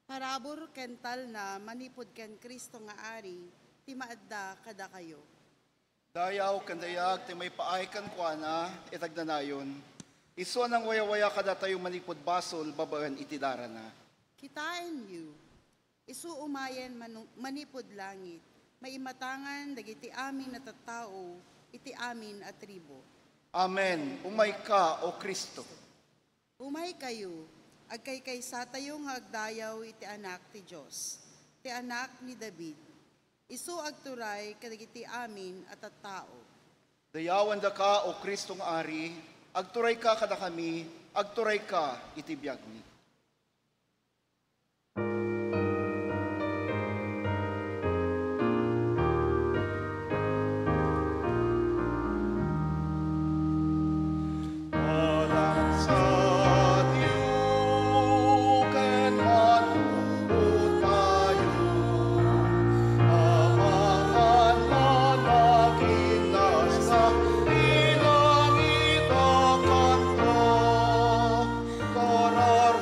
Harabor kental na manipod ken Kristo nga ari, ti maadda kada kayo. Dayaw kandayag ti may paay kan kuana itagdanayon. Iso nang waya-waya kada tayo manipod basol babaan itidara na. Kitain yu, isu umayen manipod langit, maimatangan dagiti amin na tattao, iti amin at tribo. Amen. Umay ka, O Kristo. Umay kayo, agkay sa tayo nga agdayaw iti anak ti Diyos, ti anak ni David. Isu agturay kadagiti amin at tattao. Dayawan da ka, O Kristong ari, agturay ka kada kami, agturay ka iti biyag mi. Koror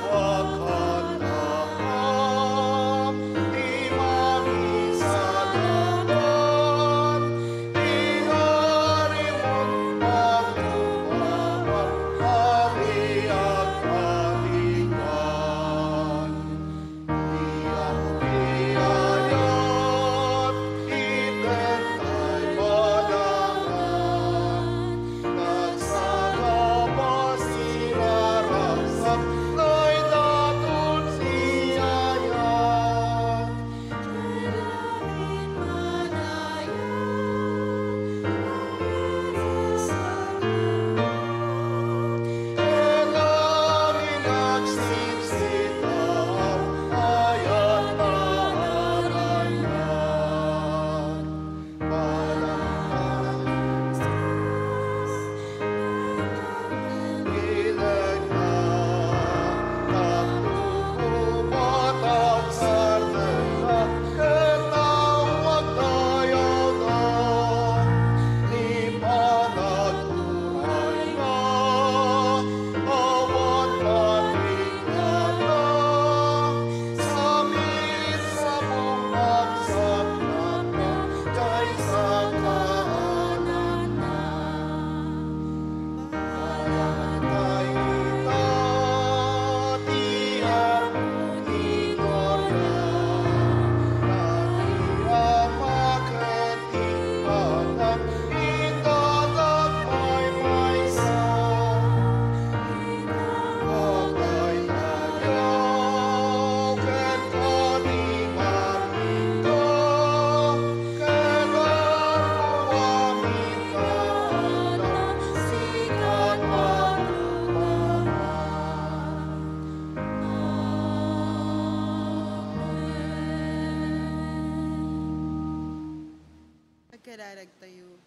karag tayo.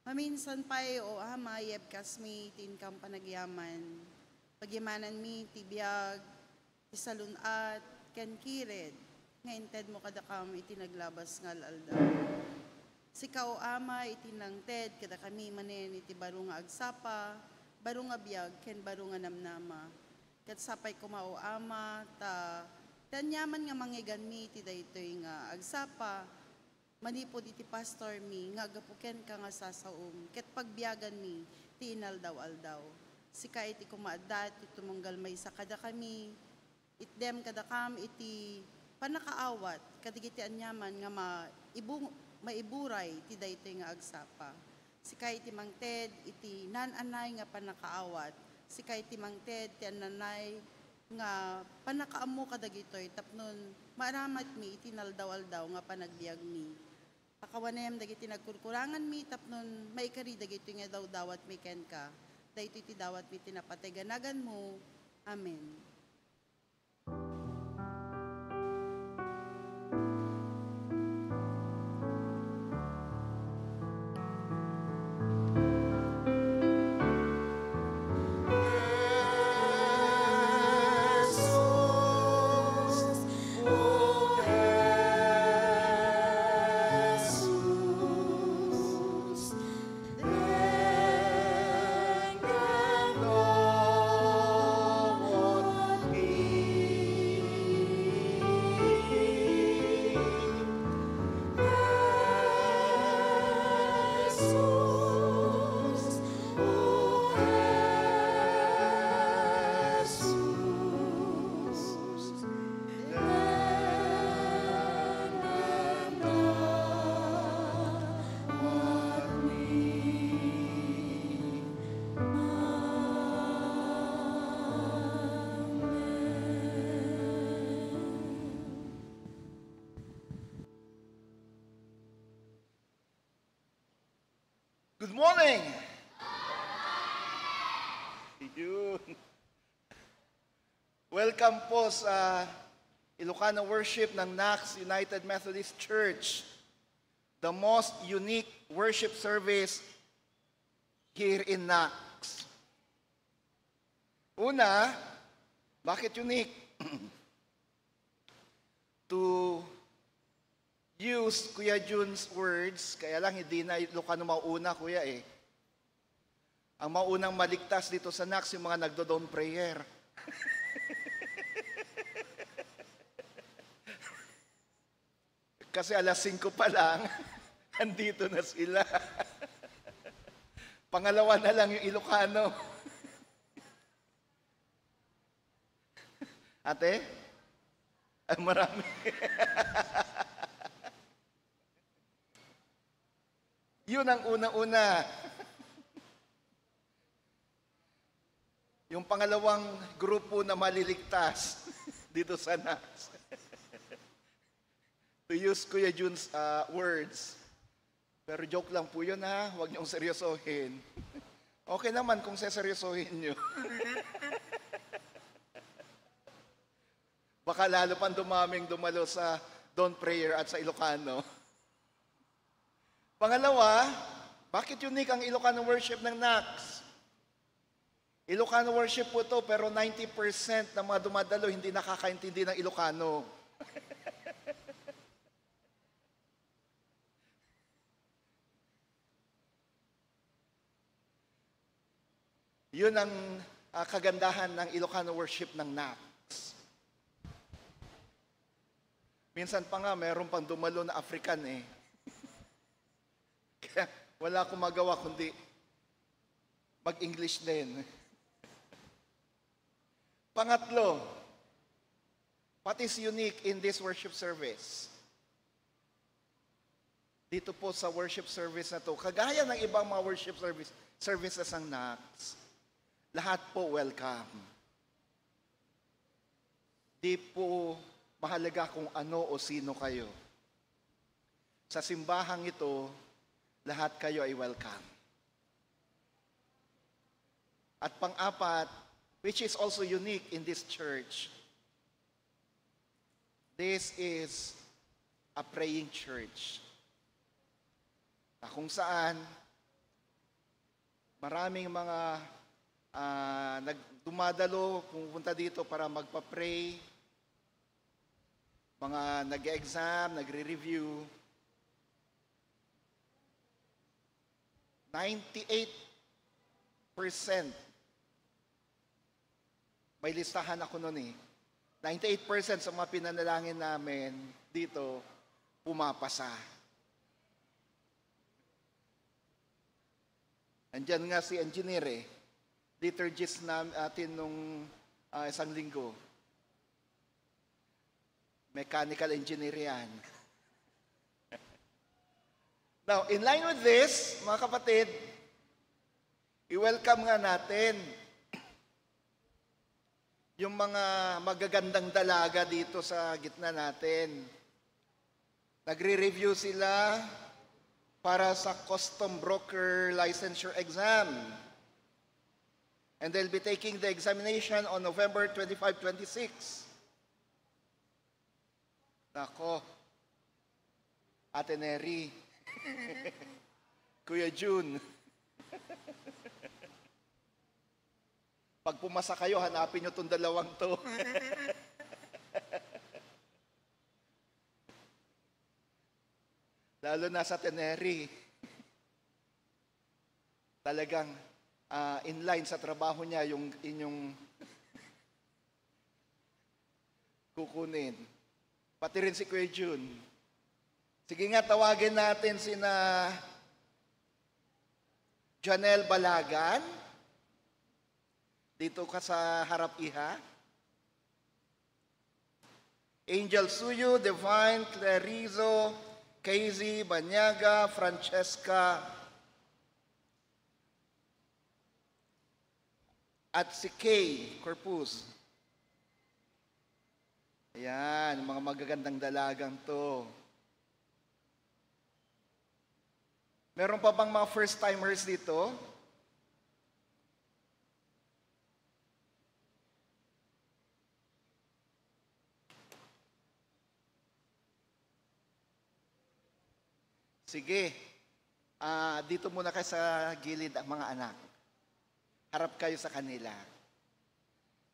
Maminsan pa'y o ama, yebkas mi tinkang panagyaman. Pagyamanan mi, tibiyag, isalunat, ken kired. Ngayon ted mo kadakam itinaglabas ngal aldaw. Sikaw ama, itinangted, kada kami manen iti baro nga agsapa, baro nga biyag, ken baro nga namnama. Kat sapay kumao ama, tanyaman nga manggigan mi, iti daytoy nga agsapa, manipod iti pastor mi, nga gapuken ka nga sasaom, ket pagbiyagan mi, ti inaldaw-aldaw. Sika iti kumaadat, iti tumunggal may sa kada kami, itdem kada kam, iti panakaawat, kadigiti anyaman nga maiburay, ti daytoy nga agsapa. Sika iti mangted, iti nananay nga panakaawat, sika iti mangted, ti ananay nga panakaammo kadagitoy, tapnon maaramat mi, iti naldaw-aldaw nga panagbiag mi. Pakawanem dagiti nagkurkurangan mi tapnon maikari dagiti nga daw dawat mi ken ka. Dayto iti dawat mi tinapatay ganagan mo. Amen. Good morning! Yun. Welcome po sa Ilocano Worship ng NACS United Methodist Church. The most unique worship service here in NACS. Una, bakit unique? To use Kuya Jun's words, kaya lang hindi na Ilocano mauna, Kuya eh. Ang maunang maligtas dito sa NACS, yung mga nagdo-dawn prayer. Kasi alas 5 pa lang, andito na sila. Pangalawa na lang yung Ilocano. Ate? Ay, marami. Yun ang una-una. Yung pangalawang grupo na maliligtas dito sa NACS. To use Kuya Jun's words. Pero joke lang po yun ha, huwag niyong seryosohin. Okay naman kung seseryosohin niyo. Baka lalo pang dumalo sa dawn prayer at sa Ilocano. Pangalawa, bakit unique ang Ilocano worship ng NACS? Ilocano worship po to, pero 90% ng mga dumadalo hindi nakakaintindi ng Ilocano. Yun ang kagandahan ng Ilocano worship ng NACS. Minsan pa nga, mayroon pang dumalo na African eh. Kaya wala akong magawa kundi mag-English din. Pangatlo, what is unique in this worship service? Dito po sa worship service na to, kagaya ng ibang mga worship services ng NACS, lahat po welcome. Di po mahalaga kung ano o sino kayo. Sa simbahang ito, lahat kayo ay welcome. At pang-apat, which is also unique in this church, this is a praying church. na kung saan maraming mga dumadalo, pumunta dito para magpa-pray, mga nag-exam, nagre-review. 98%, may listahan ako noon eh, 98% sa mga pinanalangin namin dito, pumapasa. Andyan nga si engineer eh, liturgist natin nung isang linggo. Mechanical engineer yan. Now, in line with this, mga kapatid, i-welcome nga natin yung mga magagandang dalaga dito sa gitna natin. Nagre-review sila para sa custom broker licensure exam. And they'll be taking the examination on November 25, 26. Nako, Ate Neri, Kuya June, pag pumasa kayo, hanapin nyo itong dalawang to. Lalo na sa Teneri. Talagang inline sa trabaho niya yung inyong kukunin. Pati rin si Kuya June. Sige nga, tawagin natin sina Janelle Balagan. Dito ka sa harap iha. Angel Suyo, Divine, Clarizo, Casey, Banyaga, Francesca, at si Kay Corpus. Ayan, mga magagandang dalagang to. Meron pa bang mga first-timers dito? Sige, dito muna kayo sa gilid ang mga anak. Harap kayo sa kanila.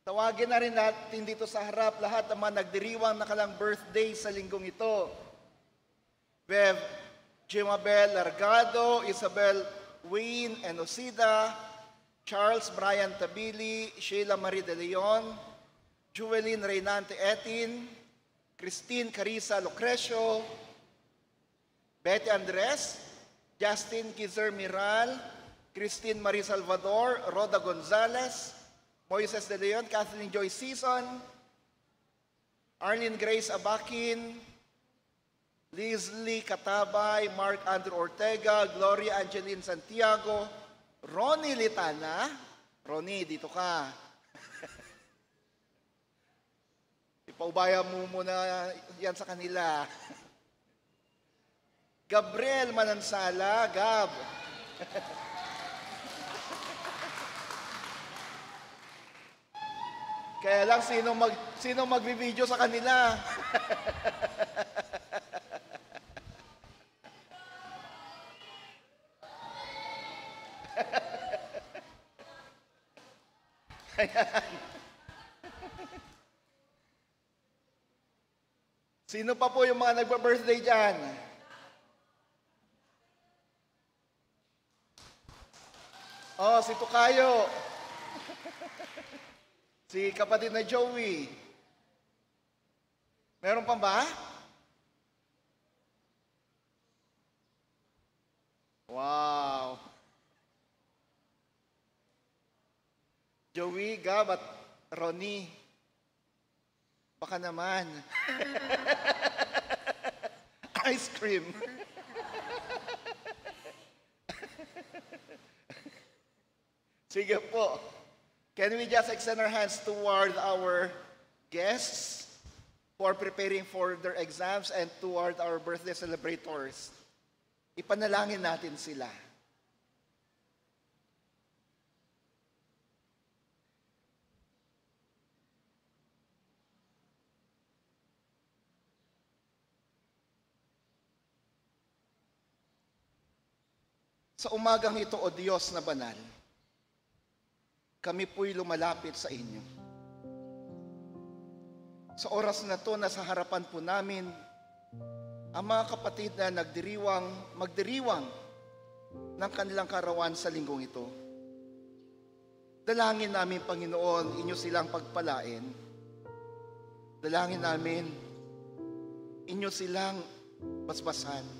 Tawagin na rin natin dito sa harap lahat ng mga nagdiriwang nakalang birthday sa linggong ito. We have Jimabel Largado, Isabel Wayne Enosida, Charles Brian Tabili, Sheila Marie de Leon, Jueline Reynante Etin, Christine Carissa Lucrecio, Betty Andres, Justin Kizer Miral, Christine Marie Salvador, Roda Gonzalez, Moises de Leon, Kathleen Joy Season, Arlene Grace Abakin, Leslie Katabay, Mark Andrew Ortega, Gloria Angeline Santiago, Ronnie Litana. Ronnie, dito ka. Ipaubaya mo muna yan sa kanila. Gabriel Manansala, Gab. Kaya lang, sino magbibideo sa kanila? Ayan. Sino pa po yung mga nagpa-birthday dyan? Oh, si Tukayo. Si kapatid na Joey. Meron pa ba? Wow. Joey, Gab, at Ronnie. Baka naman. Ice cream. Sige po. Can we just extend our hands toward our guests who are preparing for their exams and toward our birthday celebrators? Ipanalangin natin sila. Sa umagang ito, O Diyos na banal, kami po'y lumalapit sa inyo. Sa oras na to, nasa harapan po namin ang mga kapatid na magdiriwang ng kanilang karawan sa linggong ito. Dalangin namin, Panginoon, inyo silang pagpalain. Dalangin namin, inyo silang basbasan.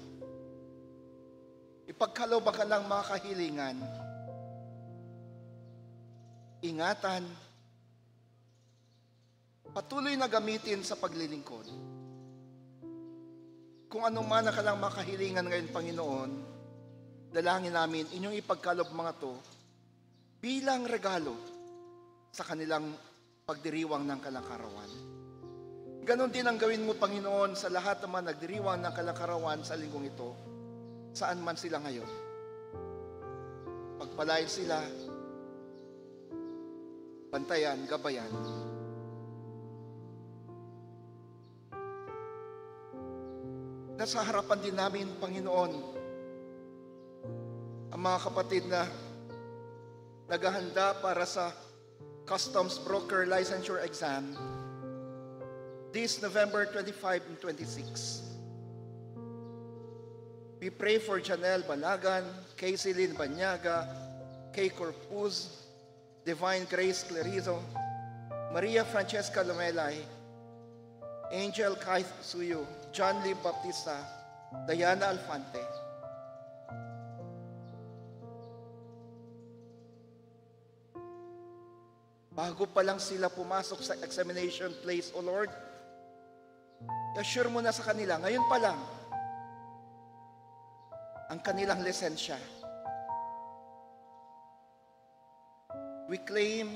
Ipagkaloob ang kanilang mga kahilingan. Ingatan. Patuloy na gamitin sa paglilingkod. Kung ano man ang kanilang mga kahilingan ngayon, Panginoon, dalangin namin, inyong ipagkaloob mga to bilang regalo sa kanilang pagdiriwang ng kalangkarawan. Ganon din ang gawin mo, Panginoon, sa lahat naman nagdiriwang ng kalangkarawan sa linggong ito, saan man sila ngayon. Pagpalain sila, bantayan, gabayan. Nasa harapan din namin, Panginoon, ang mga kapatid na naghahanda para sa Customs Broker Licensure Exam this November 25 and 26. We pray for Janelle Balagan, Casey Lynn Banyaga, Kay Corpuz, Divine Grace Clarizo, Maria Francesca Lumelay, Angel Kaith Suyo, John Lee Baptista, Diana Alfante. Bago pa lang sila pumasok sa examination place, O Lord, assure mo na sa kanila, ngayon pa lang, ang kanilang lisensya. We claim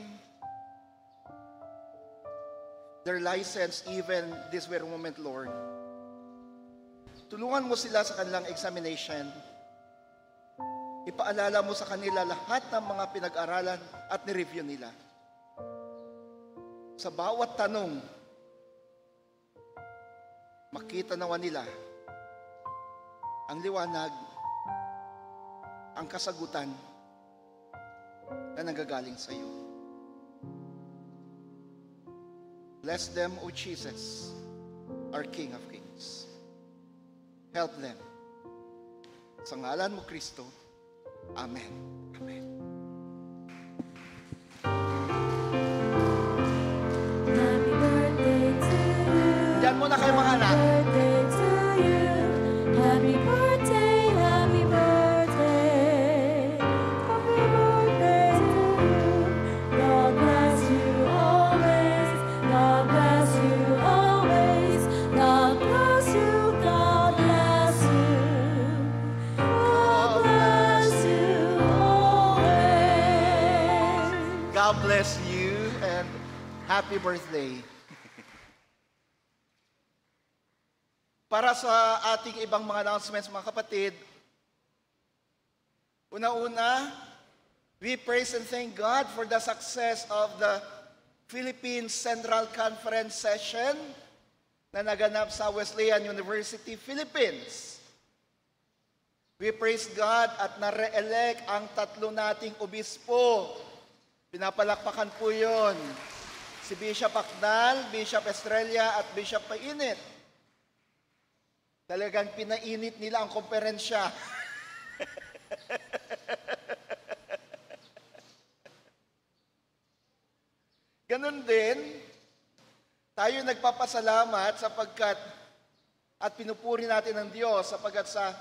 their license even this very moment, Lord. Tulungan mo sila sa kanilang examination. Ipaalala mo sa kanila lahat ng mga pinag-aralan at ni-review nila. Sa bawat tanong, makita nawa nila ang liwanag, ang kasagutan na nanggagaling sa iyo. Bless them, O Jesus, our King of Kings. Help them. Sa ngalan mo, Kristo. Amen. Amen. Happy birthday to you. Diyan muna kayo mga anak. Happy birthday to you. Happy birthday, happy birthday. Happy birthday to you. God bless you always. God bless you always. God bless you. God bless you. God bless you always. God bless you and happy birthday. Para sa ating ibang mga announcements, mga kapatid, una-una, we praise and thank God for the success of the Philippines Central Conference session na naganap sa Wesleyan University, Philippines. We praise God at na-re-elect ang 3 nating obispo. Pinapalakpakan po yun. Si Bishop Akdal, Bishop Estrella at Bishop Painit. Talagang pinainit nila ang komperensya. Ganon din, tayo nagpapasalamat sapagkat at pinupuri natin ang Diyos sapagkat sa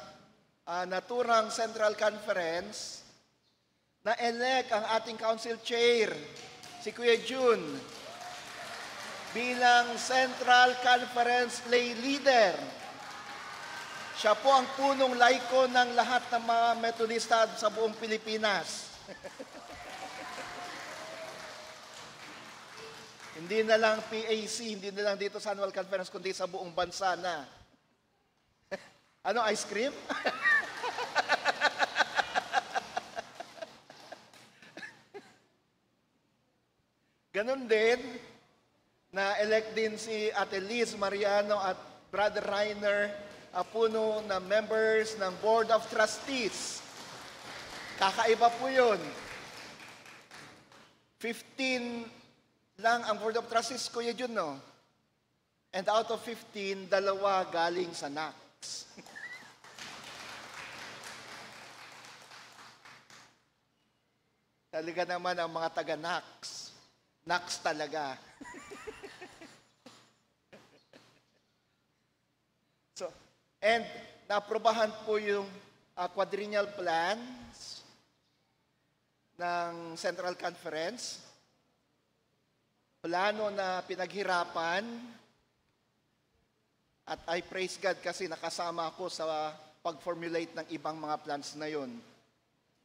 naturang Central Conference, na-elect ang ating Council Chair, si Kuya Jun, bilang Central Conference Lay Leader. Siya po ang punong laiko ng lahat ng mga Metodista sa buong Pilipinas. Hindi na lang PAC, hindi na lang dito sa annual conference, kundi sa buong bansa na. Ano, ice cream? Ganon din, na-elect din si Ate Liz Mariano at Brother Reiner, puno na members ng Board of Trustees Kakaiba po yun. 15 lang ang word of trust is Kuya Jun, no? And out of 15, 2 galing sa NACS. Talaga naman ang mga taga-NACS. NACS talaga. So, and naprobahan po yung quadrennial plans ng Central Conference. Plano na pinaghirapan. At I praise God kasi nakasama ako sa pag-formulate ng ibang mga plans na yun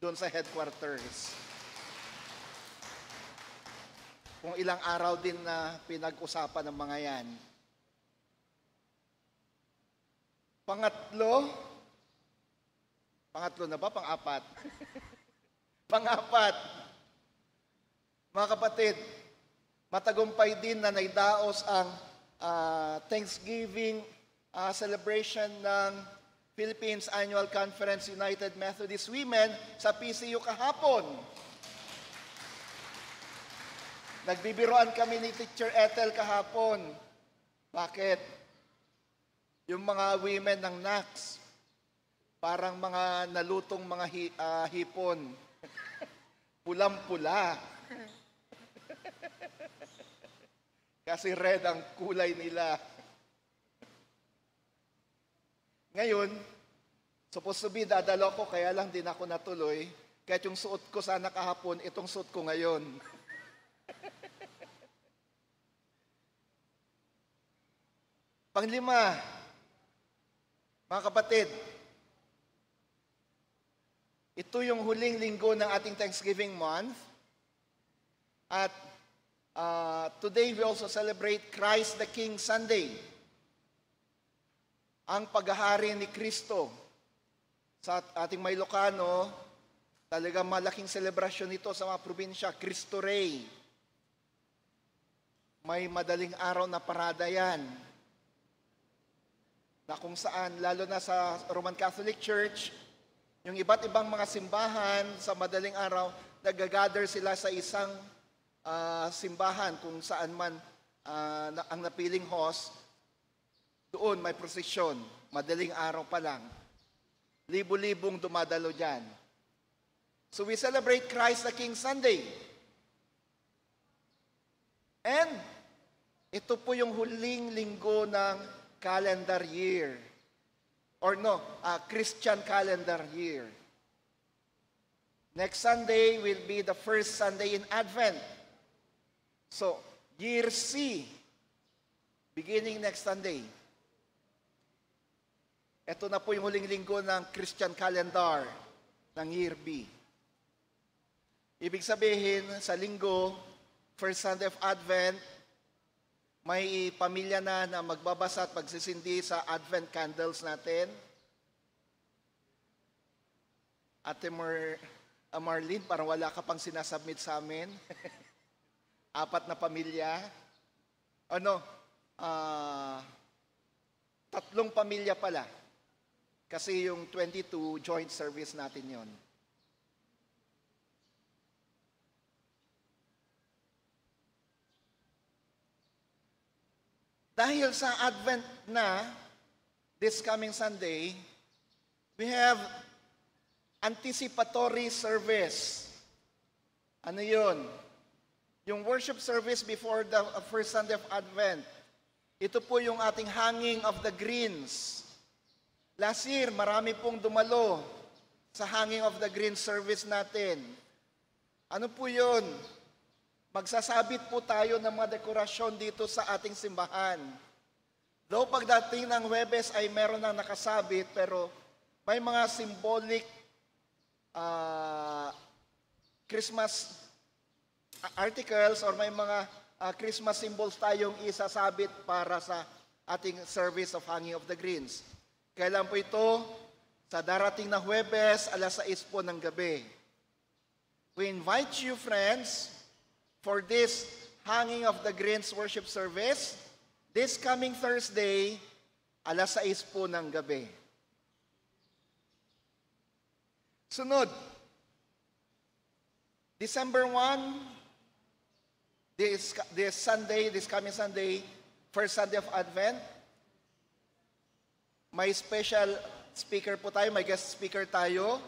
doon sa headquarters. Kung ilang araw din na pinag-usapan ng mga yan. Pangatlo na ba? Pang-apat? Pang-apat. Mga kapatid, matagumpay din na naidaos ang Thanksgiving celebration ng Philippines Annual Conference United Methodist Women sa PCU kahapon. Nagbibiroan kami ni Teacher Ethel kahapon. Bakit? Yung mga women ng NACS, parang mga nalutong mga hipon. Pulang-pula. Kasi red ang kulay nila. Ngayon, supposed to be dadalo ko, kaya lang din ako natuloy. Kahit yung suot ko sana kahapon, itong suot ko ngayon. Panglima, mga kapatid, ito yung huling linggo ng ating Thanksgiving month. At today we also celebrate Christ the King Sunday. Ang paghahari ni Kristo. Sa ating may Ilocano, talagang malaking selebrasyon ito sa mga probinsya, Cristo Rey. May madaling araw na parada yan. Na kung saan, lalo na sa Roman Catholic Church, yung iba't ibang mga simbahan sa madaling araw, nag-gather sila sa isang simbahan kung saan man ang napiling host, doon may prosesyon, madaling araw pa lang. Libo-libong dumadalo dyan. So we celebrate Christ the King Sunday. And ito po yung huling linggo ng calendar year. Or no, Christian calendar year. Next Sunday will be the first Sunday in Advent. So, year C, beginning next Sunday. Ito na po yung huling linggo ng Christian calendar ng year B. Ibig sabihin, sa linggo, first Sunday of Advent, may pamilya na magbabasa at magsisindi sa Advent candles natin. Ate Marlene, parang wala ka pang sinasubmit sa amin. 4 na pamilya. 3 pamilya pala. Kasi yung 22, joint service natin yon. Dahil sa Advent na, this coming Sunday, we have anticipatory service. Ano yun? Yung worship service before the first Sunday of Advent. Ito po yung ating hanging of the greens. Last year, marami pong dumalo sa hanging of the greens service natin. Ano po yun? Magsasabit po tayo ng mga dekorasyon dito sa ating simbahan. Though pagdating ng Huwebes ay meron na nakasabit, pero may mga symbolic Christmas articles or may mga Christmas symbols tayong isasabit para sa ating service of Hanging of the Greens. Kailan po ito? Sa darating na Huwebes, 6:00 po ng gabi. We invite you, friends, for this Hanging of the Greens worship service, this coming Thursday, 6:00 po ng gabi. Sunod, December 1, this Sunday, this coming Sunday, first Sunday of Advent, may special speaker po tayo, may guest speaker tayo.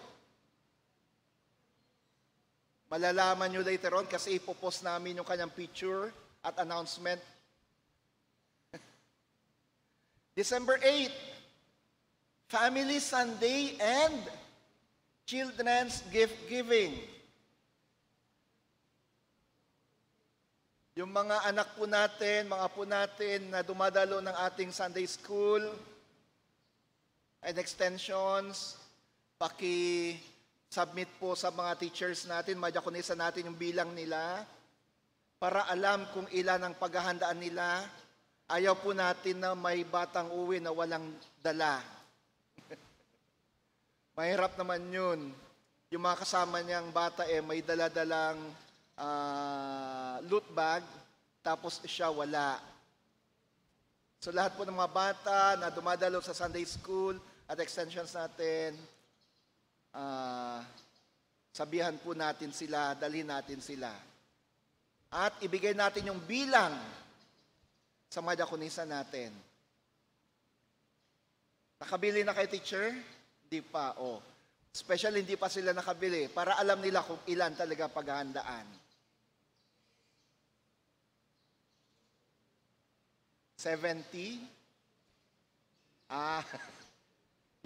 Malalaman nyo later on kasi ipopost namin yung kanyang picture at announcement. December 8, Family Sunday and Children's Gift Giving. Yung mga anak po natin, mga apo natin na dumadalo ng ating Sunday School and extensions, submit po sa mga teachers natin, madyakonisa natin yung bilang nila para alam kung ilan ang paghahandaan nila. Ayaw po natin na may batang uwi na walang dala. Mahirap naman yun. Yung mga kasama niyang bata may dala-dalang loot bag, tapos siya wala. So lahat po ng mga bata na dumadalo sa Sunday School at extensions natin, sabihan po natin sila, dalhin natin sila. At ibigay natin yung bilang sa mga diakonisa natin. Nakabili na kay teacher? Hindi pa, Special, hindi pa sila nakabili para alam nila kung ilan talaga paghahandaan. 70?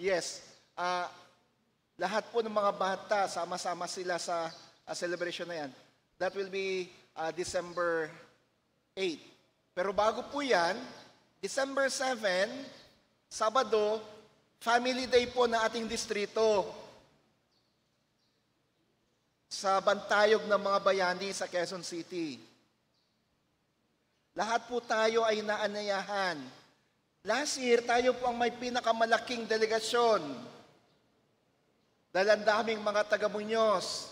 Yes. Lahat po ng mga bata, sama-sama sila sa celebration na yan. That will be December 8. Pero bago po yan, December 7, Sabado, Family Day po na ating distrito sa Bantayog ng mga bayani sa Quezon City. Lahat po tayo ay naanayahan. Last year, tayo po ang may pinakamalaking delegasyon. Dahil ang daming mga taga-Muñoz.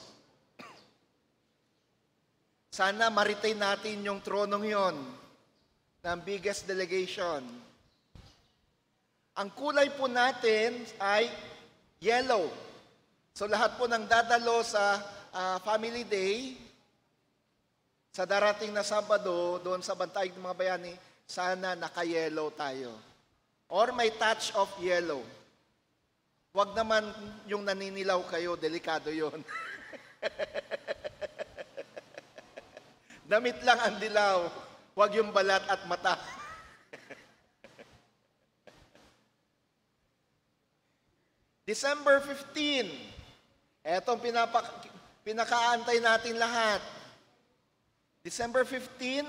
Sana ma-retain natin yung tronong yon ng biggest delegation. Ang kulay po natin ay yellow. So lahat po ng dadalo sa Family Day, sa darating na Sabado, doon sa Bantayog ng mga bayani, sana naka-yellow tayo. Or may touch of yellow. Huwag naman yung naninilaw kayo, delikado yon. Damit lang ang dilaw, huwag yung balat at mata. December 15, etong pinakaantay natin lahat. December 15,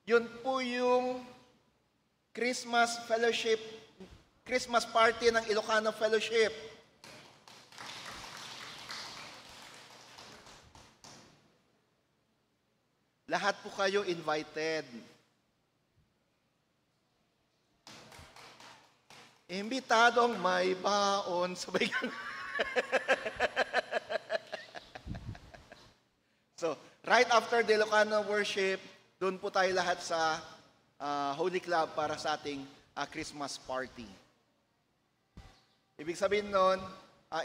yun po yung Christmas Fellowship, Christmas party ng Ilocano Fellowship. Lahat po kayo invited. Imbitadong may baon. Sabay ka. So, right after the Ilocano worship, doon po tayo lahat sa Holy Club para sa ating Christmas party. Ibig sabihin nun,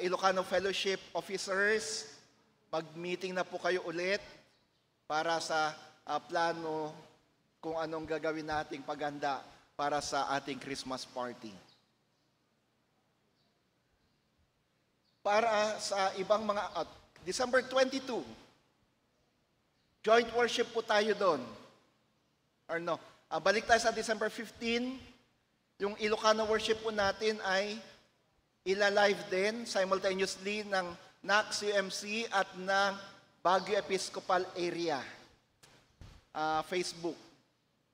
Ilocano Fellowship officers, mag-meeting na po kayo ulit para sa plano kung anong gagawin nating paghanda para sa ating Christmas party. Para sa ibang mga, December 22, joint worship po tayo doon. Or no, balik tayo sa December 15, yung Ilocano worship po natin ay ila-live din simultaneously ng NACS UMC at ng Baguio Episcopal Area, Facebook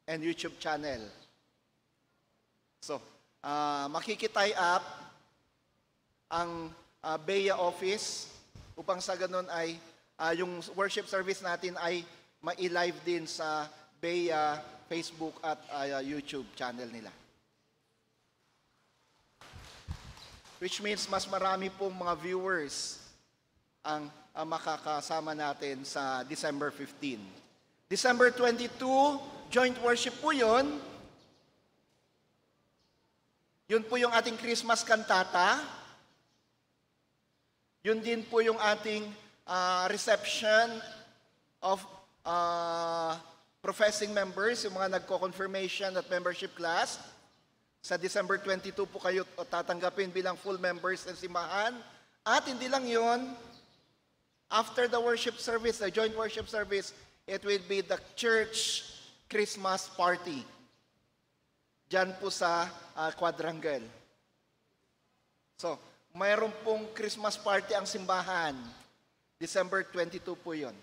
and YouTube channel. So, makikitay up ang BEA office upang sa ganun ay yung worship service natin ay ma-live din sa BEA Facebook at YouTube channel nila. Which means mas marami pong mga viewers ang makakasama natin sa December 15. December 22, joint worship po yun. Yun po yung ating Christmas cantata. Yun din po yung ating reception of professing members, yung mga nagko-confirmation at membership class. Sa December 22 po kayo tatanggapin bilang full members ng simbahan. At hindi lang yun, after the worship service, the joint worship service, it will be the church Christmas party. Diyan po sa quadrangle. So, mayroon pong Christmas party ang simbahan. December 22 po yun.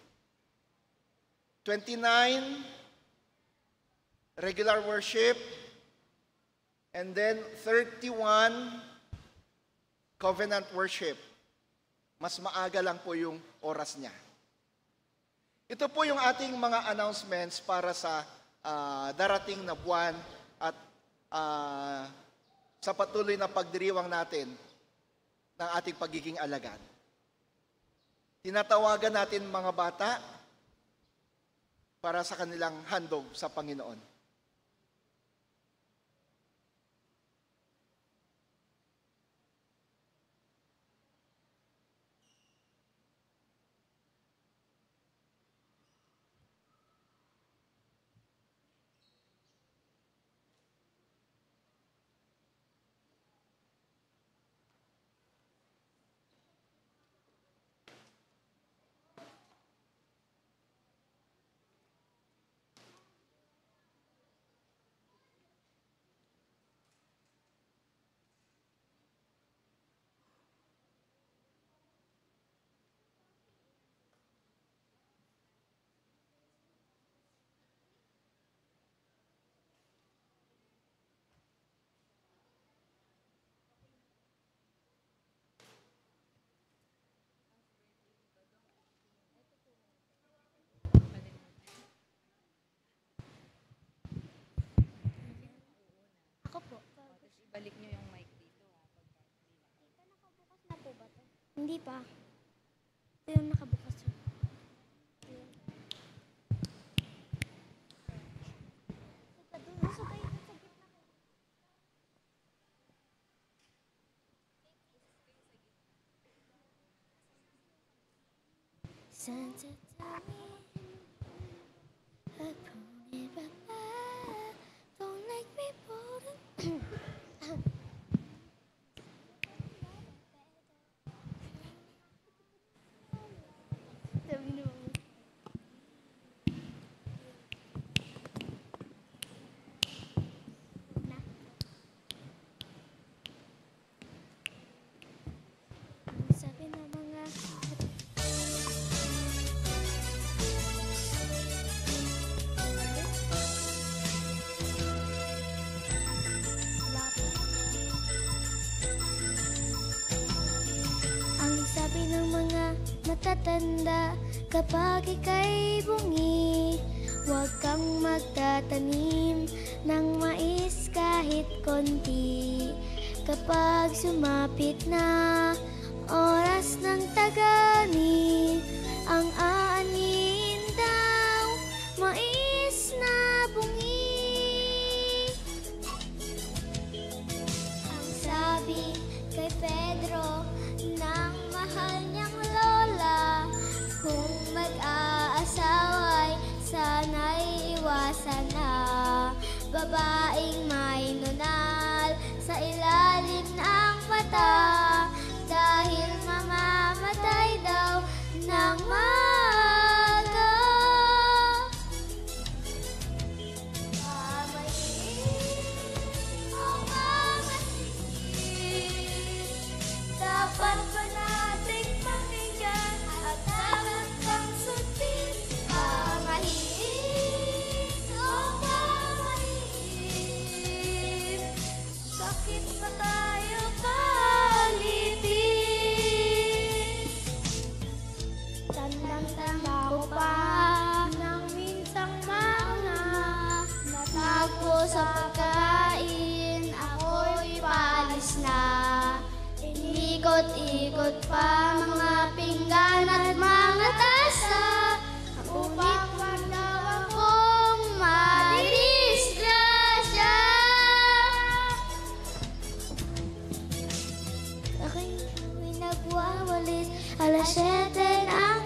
29, regular worship. And then 31, covenant worship. Mas maaga lang po yung oras niya. Ito po yung ating mga announcements para sa darating na buwan at sa patuloy na pagdiriwang natin ng ating pagiging alagad. Tinatawagan natin mga bata para sa kanilang handog sa Panginoon. Ako po. Balik nyo yung mic dito. Nakabukas na po ba to? Hindi pa. Ito yung nakabukas. Santa tell me, don't make me bold. Sabi ng mga ang sabi ng mga matatanda, kapag ika'y bungi, huwag kang magtatanim ng mais kahit konti. Kapag sumapit na oras ng tagani, ang aanin daw mais na bungi. Ang sabi kay Pedro ng mahal niyang lola, kung mag-aasaway sana'y iwasan na. Babaeng may nunal sa ilalim ng mata, dahil mamamatay daw ng maaga. Dapat ba nating pakinggan at dapat kang sundin? Bakit pa tayo palitin? Tandang-tanda ko pa nang minsang mauna, natagpo sa pagkain, ako'y paalis na. Inikot-ikot pa mga pinggan at mga tasa, upang wag daw akong madidisgrasya. Aking nagwawalis, alas 7 ng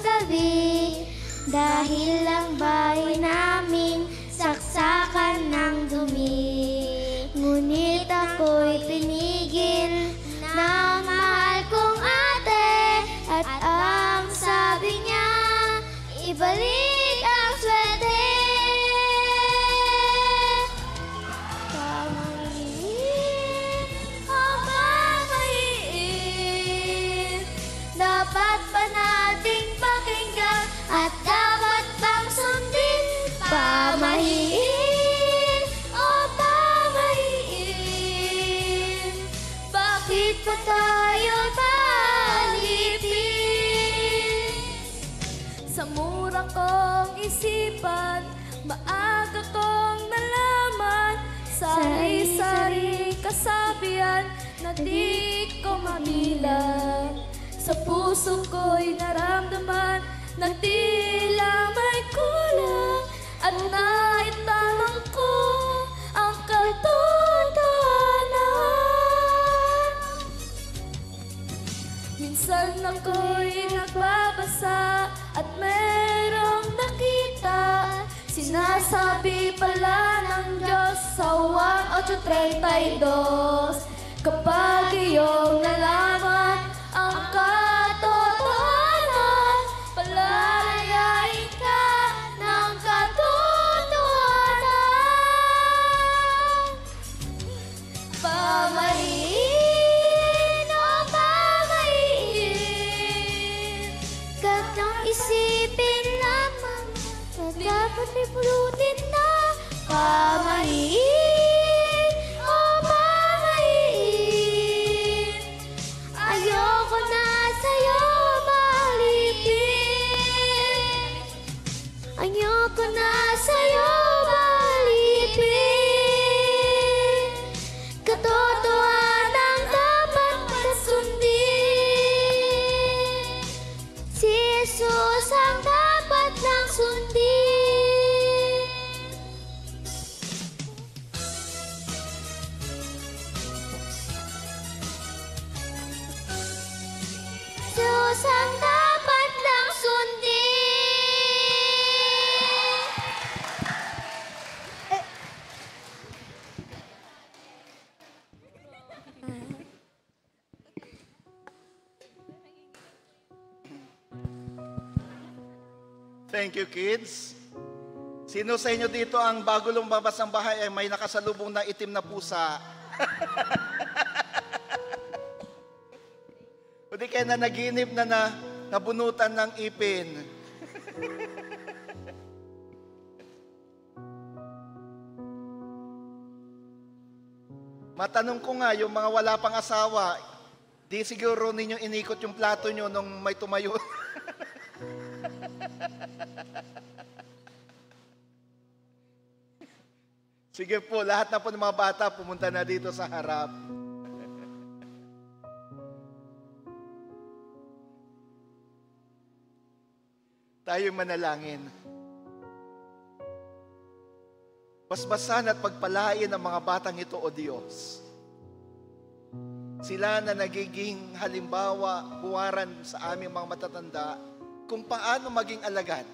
tayo palipin. Sa mura kong isipan, maaga kong nalaman, sari-saring kasabihan na di ko mabilang. Sa puso ko'y naramdaman na tila may kulang, at naitanong ko ang katotohanan. Minsan ako'y nagbabasa at merong nakita, sinasabi pala ng Diyos sa Juan 8:32. Kapag iyong nalaman ang katotohanan, palalayain ka ng katotohanan. Pamahiin o pamahiin, gatang isipin lamang na dapat may pulutin na. Pamahiin o pamahiin, ayoko na sa'yo malipin. Ayoko na sa'yo malipin. Katotohanan dapat masundin. Si Jesus ang dapat lang sundin. Jesus ang dapat lang sundin. Thank you, kids. Sino sa inyo dito ang bago lumabas ng bahay ay may nakasalubong na itim na pusa? O di kaya na naginip na nabunutan ng ipin? Matanong ko nga, yung mga wala pang asawa, di siguro ninyong inikot yung plato nyo nung may tumayo. Sige po, lahat na po ng mga bata pumunta na dito sa harap. Tayo'y manalangin. Basbasan at pagpalain ang mga batang ito, O Diyos. Sila na nagiging halimbawa, huwaran sa aming mga matatanda kung paano maging alagad.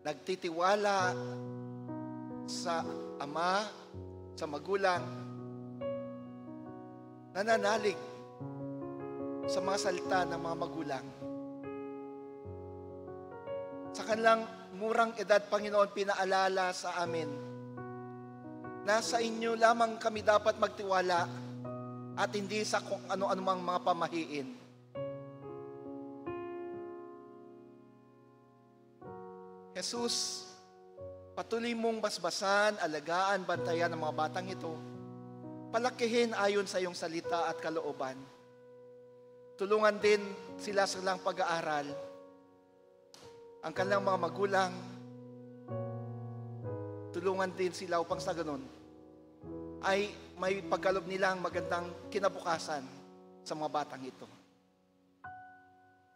Nagtitiwala sa ama, sa magulang, nananalig sa mga salita ng mga magulang. Sa kanilang murang edad, Panginoon, pinaalala sa amin na sa inyo lamang kami dapat magtiwala at hindi sa kung ano-anumang mga pamahiin. Jesus, patuloy mong basbasan, alagaan, bantayan ang mga batang ito. Palakihin ayon sa iyong salita at kalooban. Tulungan din sila sa kanilang pag-aaral. Ang kanilang mga magulang, tulungan din sila upang sa ganun ay may pagkalob nilang magandang kinabukasan sa mga batang ito.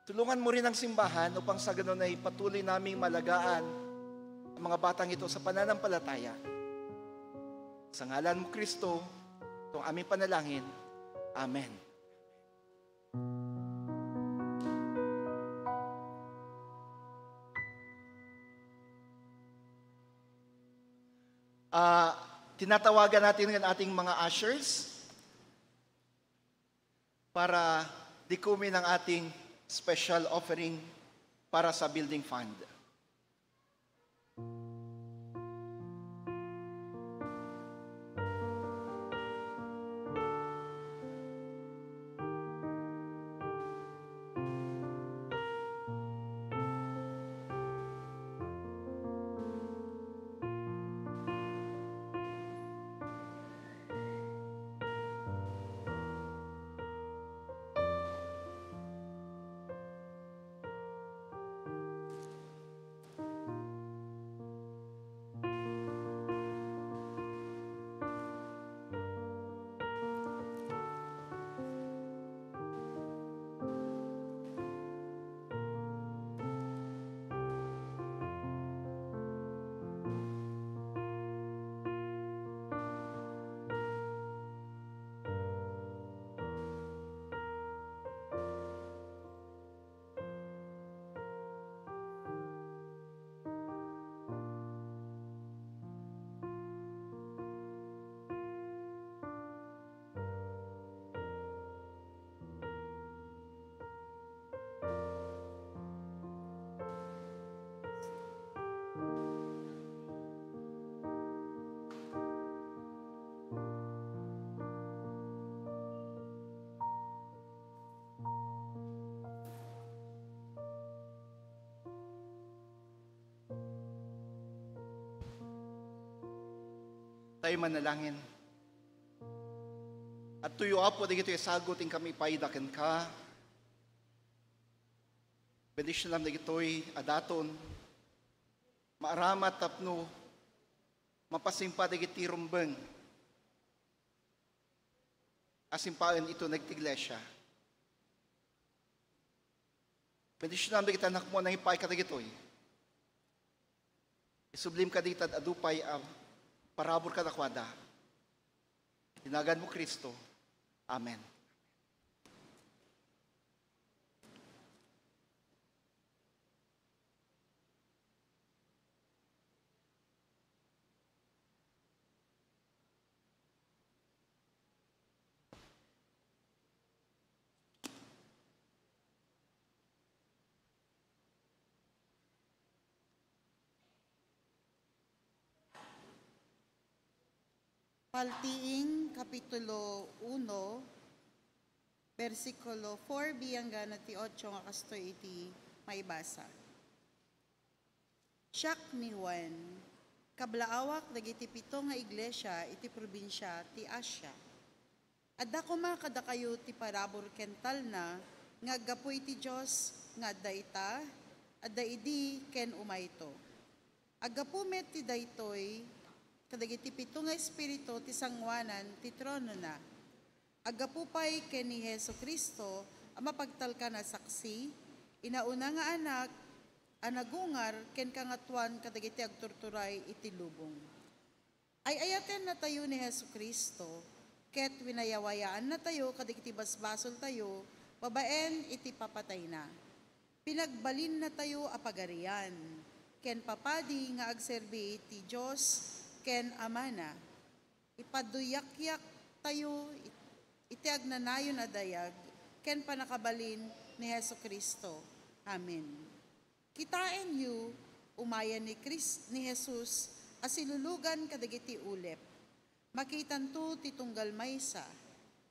Tulungan mo rin ang simbahan upang sa ganun ay patuloy naming malagaan ang mga batang ito sa pananampalataya. Sa ngalan mo, Kristo, itong aming panalangin. Amen. Tinatawagan natin ang ating mga ushers para dikumin ang ating special offering para sa building fund. Tayo manalangin. At tuyo apo, di ito isagutin kami paidakan ka. Bendisyon lang na ito'y adaton. Maaramat tapno. Mapasimpa di iti rumbeng. Asimpaan ito nagtiglesia. Bendisyon lang na kita anak mo nang ipay ka di ito'y. Isublim ka di tad adupay parabor ka nakwada. Tinagan mo Kristo. Amen. Paltiing Kapitulo 1, versikulo 4b hanggang 8 nga kastoy iti maibasa. Siak ni Juan, kablaawak dagiti pito nga iglesia iti probinsya ti Asia. Adda kuma kada kayo ti parabor kental na nga gapoy ti Diyos nga adda ita, adda idi ken umayto. Agapumet ti daytoy kadagiti pito nga espiritu ti sangwanan ti trono na. Agapupay ken ni Hesu Kristo ang mapagtalka na saksi, inauna nga anak, anagungar ken kangatuan kadagiti agturturay iti lubong. Ay ayaten na tayo ni Hesu Kristo, ket winayawayaan na tayo kadagiti basbasol tayo, babaen iti papatay na. Pinagbalin na tayo apagarian, ken papadi nga agserbi iti Diyos, ken amana, ipaduyak-yak tayo, iti agnanayon na dayag, ken panakabalin ni Hesu Kristo. Amen. Kitain yu, umayan ni Jesus, asilulugan kadagiti ulep. Makitan to ti tunggal maysa,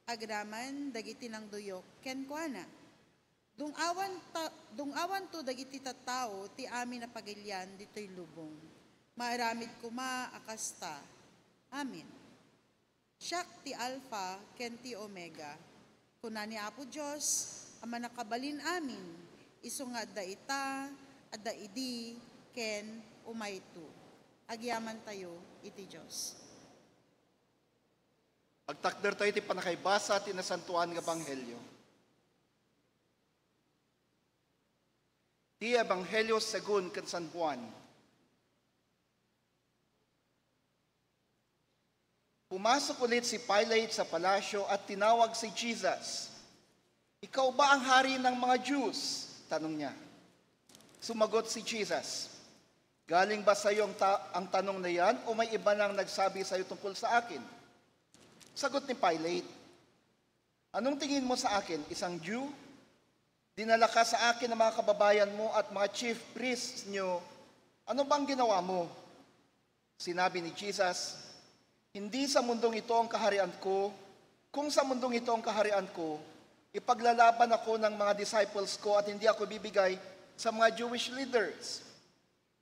agraman dagiti nang duyok, ken kuana. Dungawan to dagiti tattao, ti amin na pagilyan dito'y lubong. Maaramid kuma akasta. Amen. Siak ti Alpha, ken ti Omega. Kunani Apo Diyos, ama nakabalin amin, iso nga adda ita, adda idi, ken umayto. Agyaman tayo iti Diyos. Agtakder tayo iti panakaybasa ti nasantuan nga Ebanghelyo. Ti Ebanghelyo segun ken San Juan. Pumasok ulit si Pilate sa palasyo at tinawag si Jesus. Ikaw ba ang hari ng mga Jews? Tanong niya. Sumagot si Jesus. Galing ba sa iyo ang tanong na yan o may iba nang nagsabi sa iyo tungkol sa akin? Sagot ni Pilate. Anong tingin mo sa akin? Isang Jew? Dinala ka sa akin ng mga kababayan mo at mga chief priests niyo. Ano bang ginawa mo? Sinabi ni Jesus, hindi sa mundong ito ang kaharian ko. Kung sa mundong ito ang kaharian ko, ipaglalaban ako ng mga disciples ko at hindi ako bibigay sa mga Jewish leaders.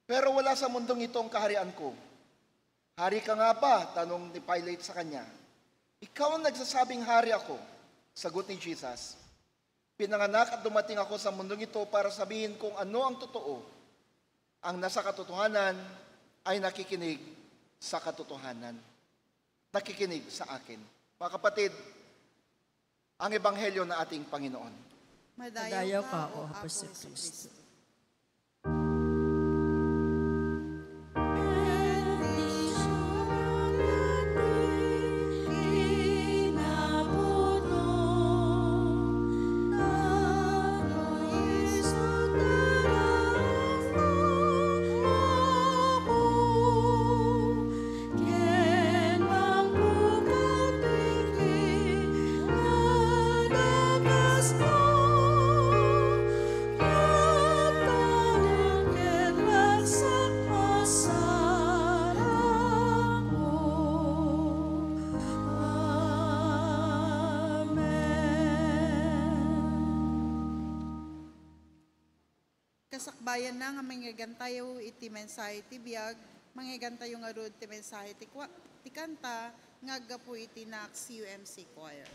Pero wala sa mundong ito ang kaharian ko. Hari ka nga ba? Tanong ni Pilate sa kanya. Ikaw ang nagsasabing hari ako. Sagot ni Jesus. Pinanganak at dumating ako sa mundong ito para sabihin kung ano ang totoo. Ang nasa katotohanan ay nakikinig sa katotohanan. Nakikinig sa akin. Mga kapatid, ang Ebanghelyo na ating Panginoon. Madayaw ka, O Apo Kristo. Kasakbayan na nga mangyagan tayo iti mensahe ti biyag, mangyagan tayo nga rod ti mensahe ti kwa. ti kanta nga gapu iti Nax UMC Choir.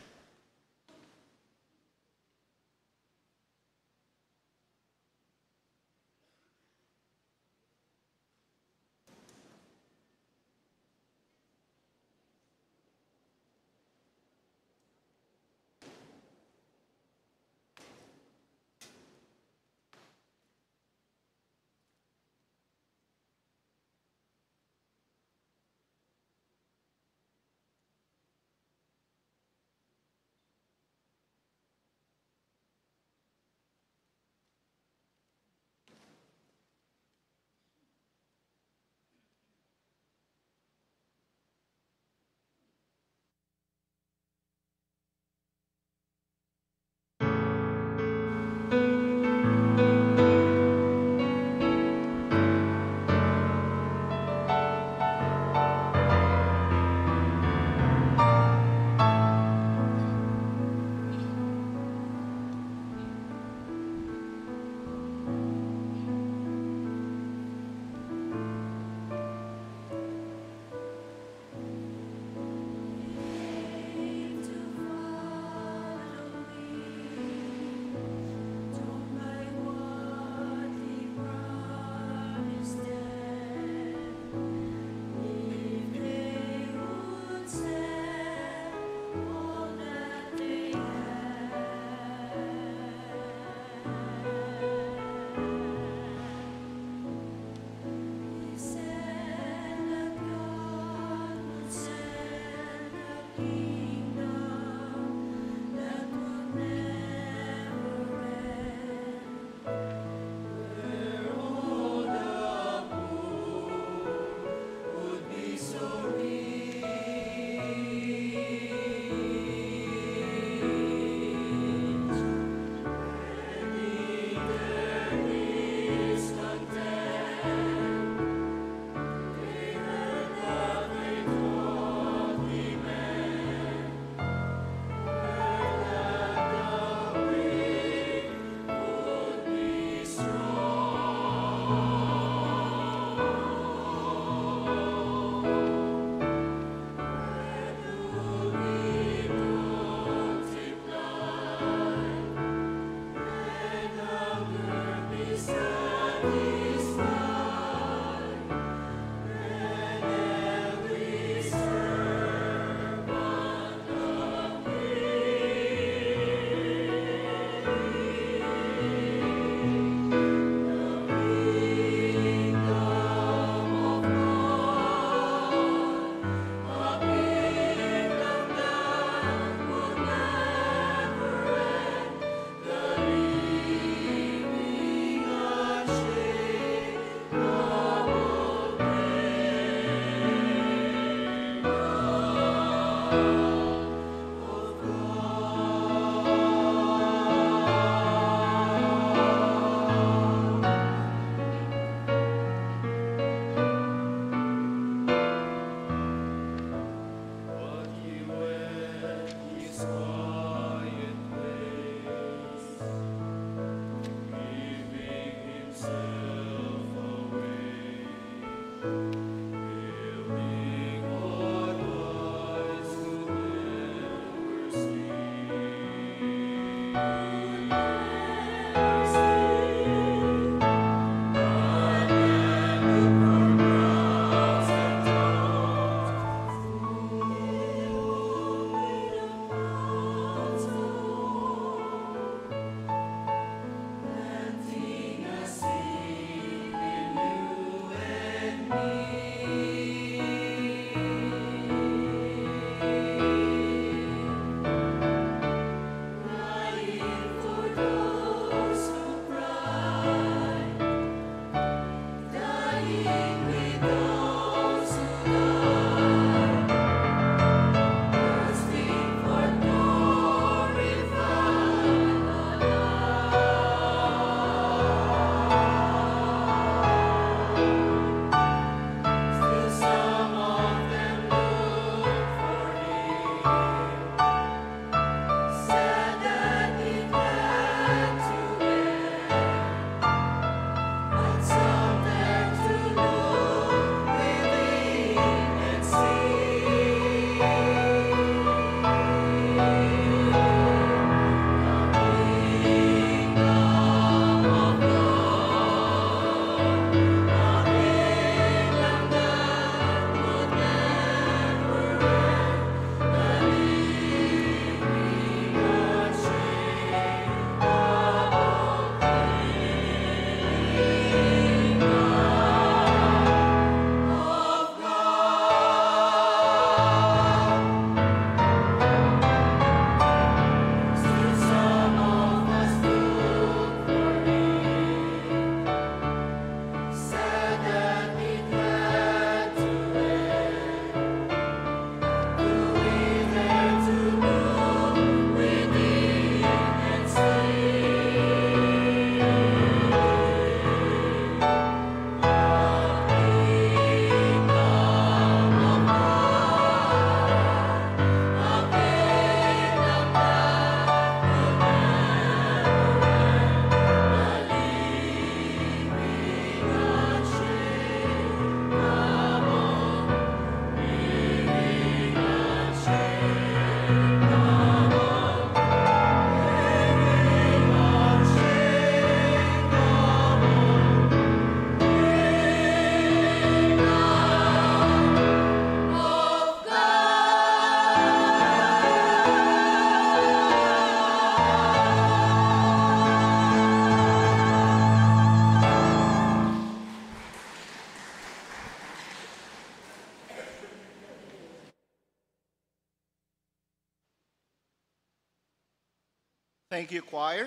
Thank you, choir.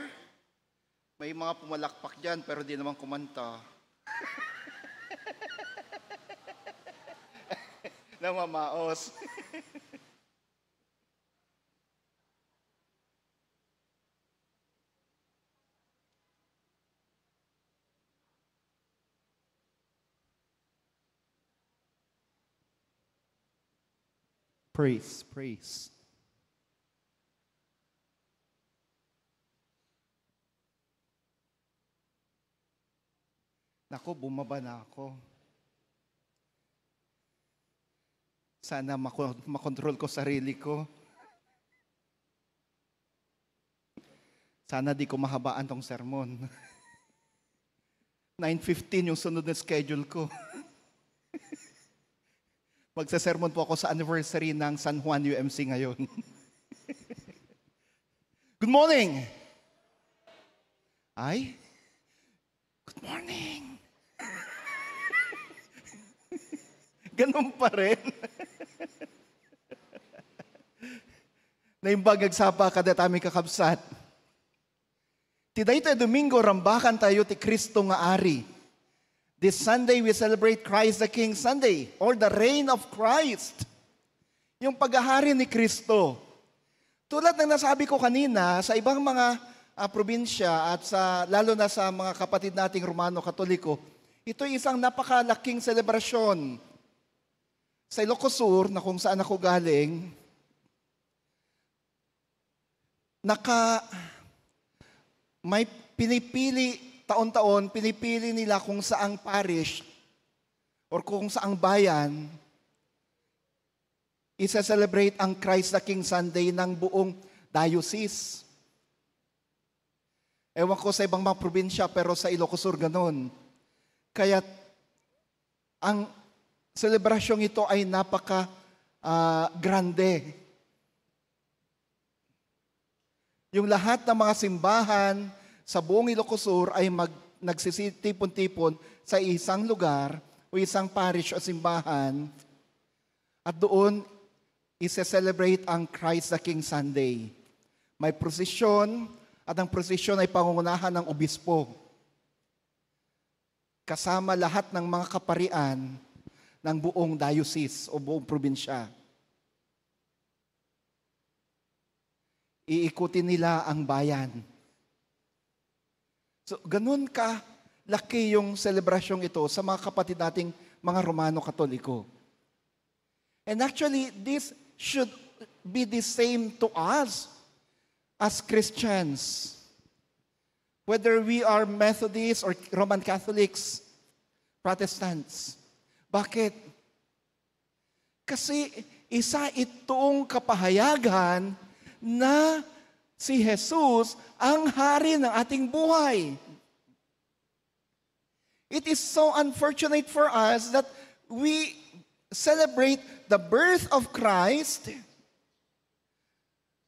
May mga pumalakpak dyan, pero di naman kumanta. Namamaos. Praise, praise. Nako, bumaba na ako. Sana makontrol ko sarili ko. Sana di ko mahabaan tong sermon. 9:15 yung sunod na schedule ko. Magsasermon po ako sa anniversary ng San Juan UMC ngayon. Good morning! Ay? Good morning! Ganun pa rin. Naimbag agsapa kada tami kakabsat. Tiday tayo Domingo, rambakan tayo ti Kristo nga ari. This Sunday, we celebrate Christ the King Sunday, or the reign of Christ. Yung paghahari ni Kristo. Tulad ng nasabi ko kanina, sa ibang mga probinsya at lalo na sa mga kapatid nating Romano Katoliko, ito ay isang napakalaking selebrasyon. Sa Ilocos Sur, na kung saan ako galing, may pinipili, taon-taon, pinipili nila kung saang parish or kung saang bayan isa-celebrate ang Christ the King Sunday ng buong diocese. Ewan ko sa ibang mga probinsya, pero sa Ilocos Sur ganun. Kaya ang selebrasyong ito ay napaka-grande. Yung lahat ng mga simbahan sa buong Ilocos Sur ay nagsisitipon-tipon sa isang lugar o isang parish o simbahan at doon isa-celebrate ang Christ the King Sunday. May prosesyon at ang prosesyon ay pangungunahan ng obispo. Kasama lahat ng mga kaparian ng buong diocese o buong probinsya. Iikutin nila ang bayan. So, ganun ka laki yung selebrasyong ito sa mga kapatid nating mga Romano Katoliko. And actually, this should be the same to us as Christians. Whether we are Methodists or Roman Catholics, Protestants. Bakit? Kasi isa itong kapahayagan na si Jesus ang hari ng ating buhay. It is so unfortunate for us that we celebrate the birth of Christ.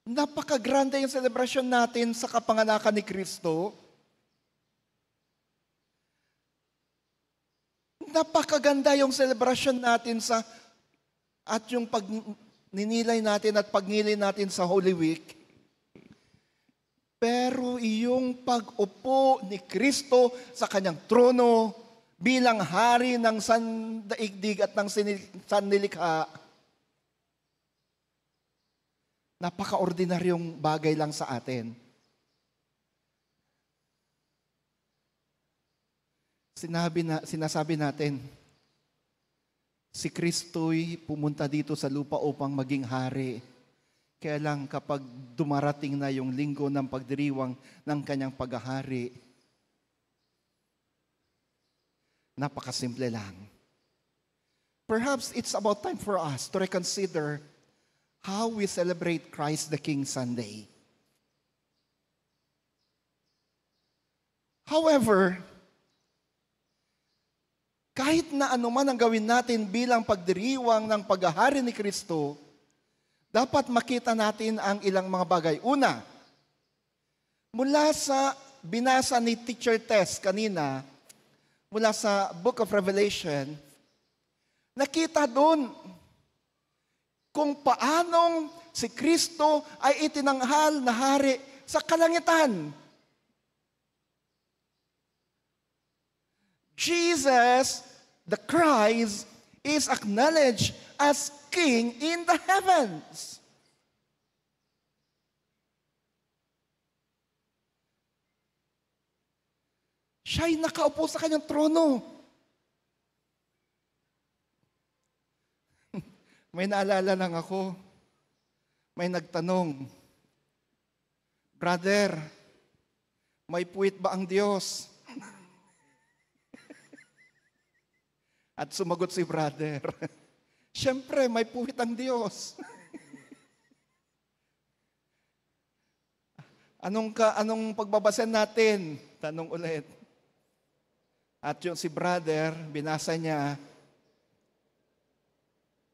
Napakagrande yung celebration natin sa kapanganakan ni Kristo. Napakaganda yung celebration natin at yung pagninilay natin at pagngilay natin sa Holy Week. Pero yung pag-upo ni Kristo sa kanyang trono bilang hari ng sandaigdig at ng sannilikha, napaka-ordinaryong bagay lang sa atin. Sinasabi natin, si Kristo'y pumunta dito sa lupa upang maging hari. Kaya lang kapag dumarating na yung linggo ng pagdiriwang ng kanyang paghahari, napakasimple lang. Perhaps it's about time for us to reconsider how we celebrate Christ the King Sunday. However, kahit na anuman ang gawin natin bilang pagdiriwang ng paghahari ni Kristo, dapat makita natin ang ilang mga bagay. Una, mula sa binasa ni Teacher Tess kanina, mula sa Book of Revelation, nakita doon kung paanong si Kristo ay itinanghal na hari sa kalangitan. Jesus, the Christ, is acknowledged as King in the heavens. Siya'y nakaupo sa kanyang trono. May naalala lang ako. May nagtanong, Brother, may puwit ba ang Diyos? At sumagot si brother, siyempre may puwit ang Diyos. Anong pagbabasan natin? Tanong ulit. At yung si brother, binasa niya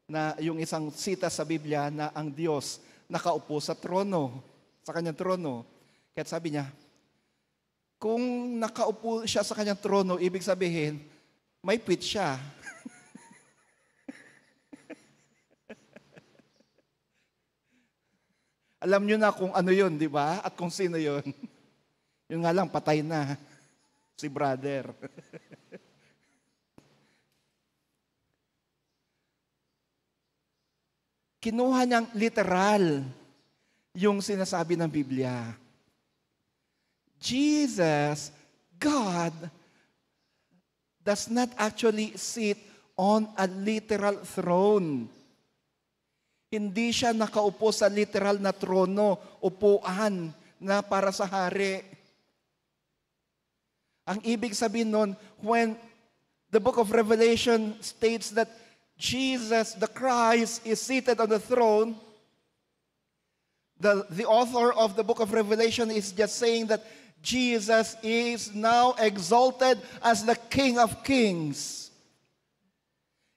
na yung isang sita sa Biblia na ang Diyos nakaupo sa trono, sa kanyang trono. Kaya sabi niya, kung nakaupo siya sa kanyang trono, ibig sabihin, may puwit siya. Alam niyo na kung ano yun, di ba? At kung sino yun. Yun nga lang, patay na si brother. Kinuha niyang literal yung sinasabi ng Biblia. Jesus, God, does not actually sit on a literal throne. Hindi siya nakaupo sa literal na trono, upuan na para sa hari. Ang ibig sabihin nun, when the book of Revelation states that Jesus, the Christ, is seated on the throne, the author of the book of Revelation is just saying that Jesus is now exalted as the King of Kings.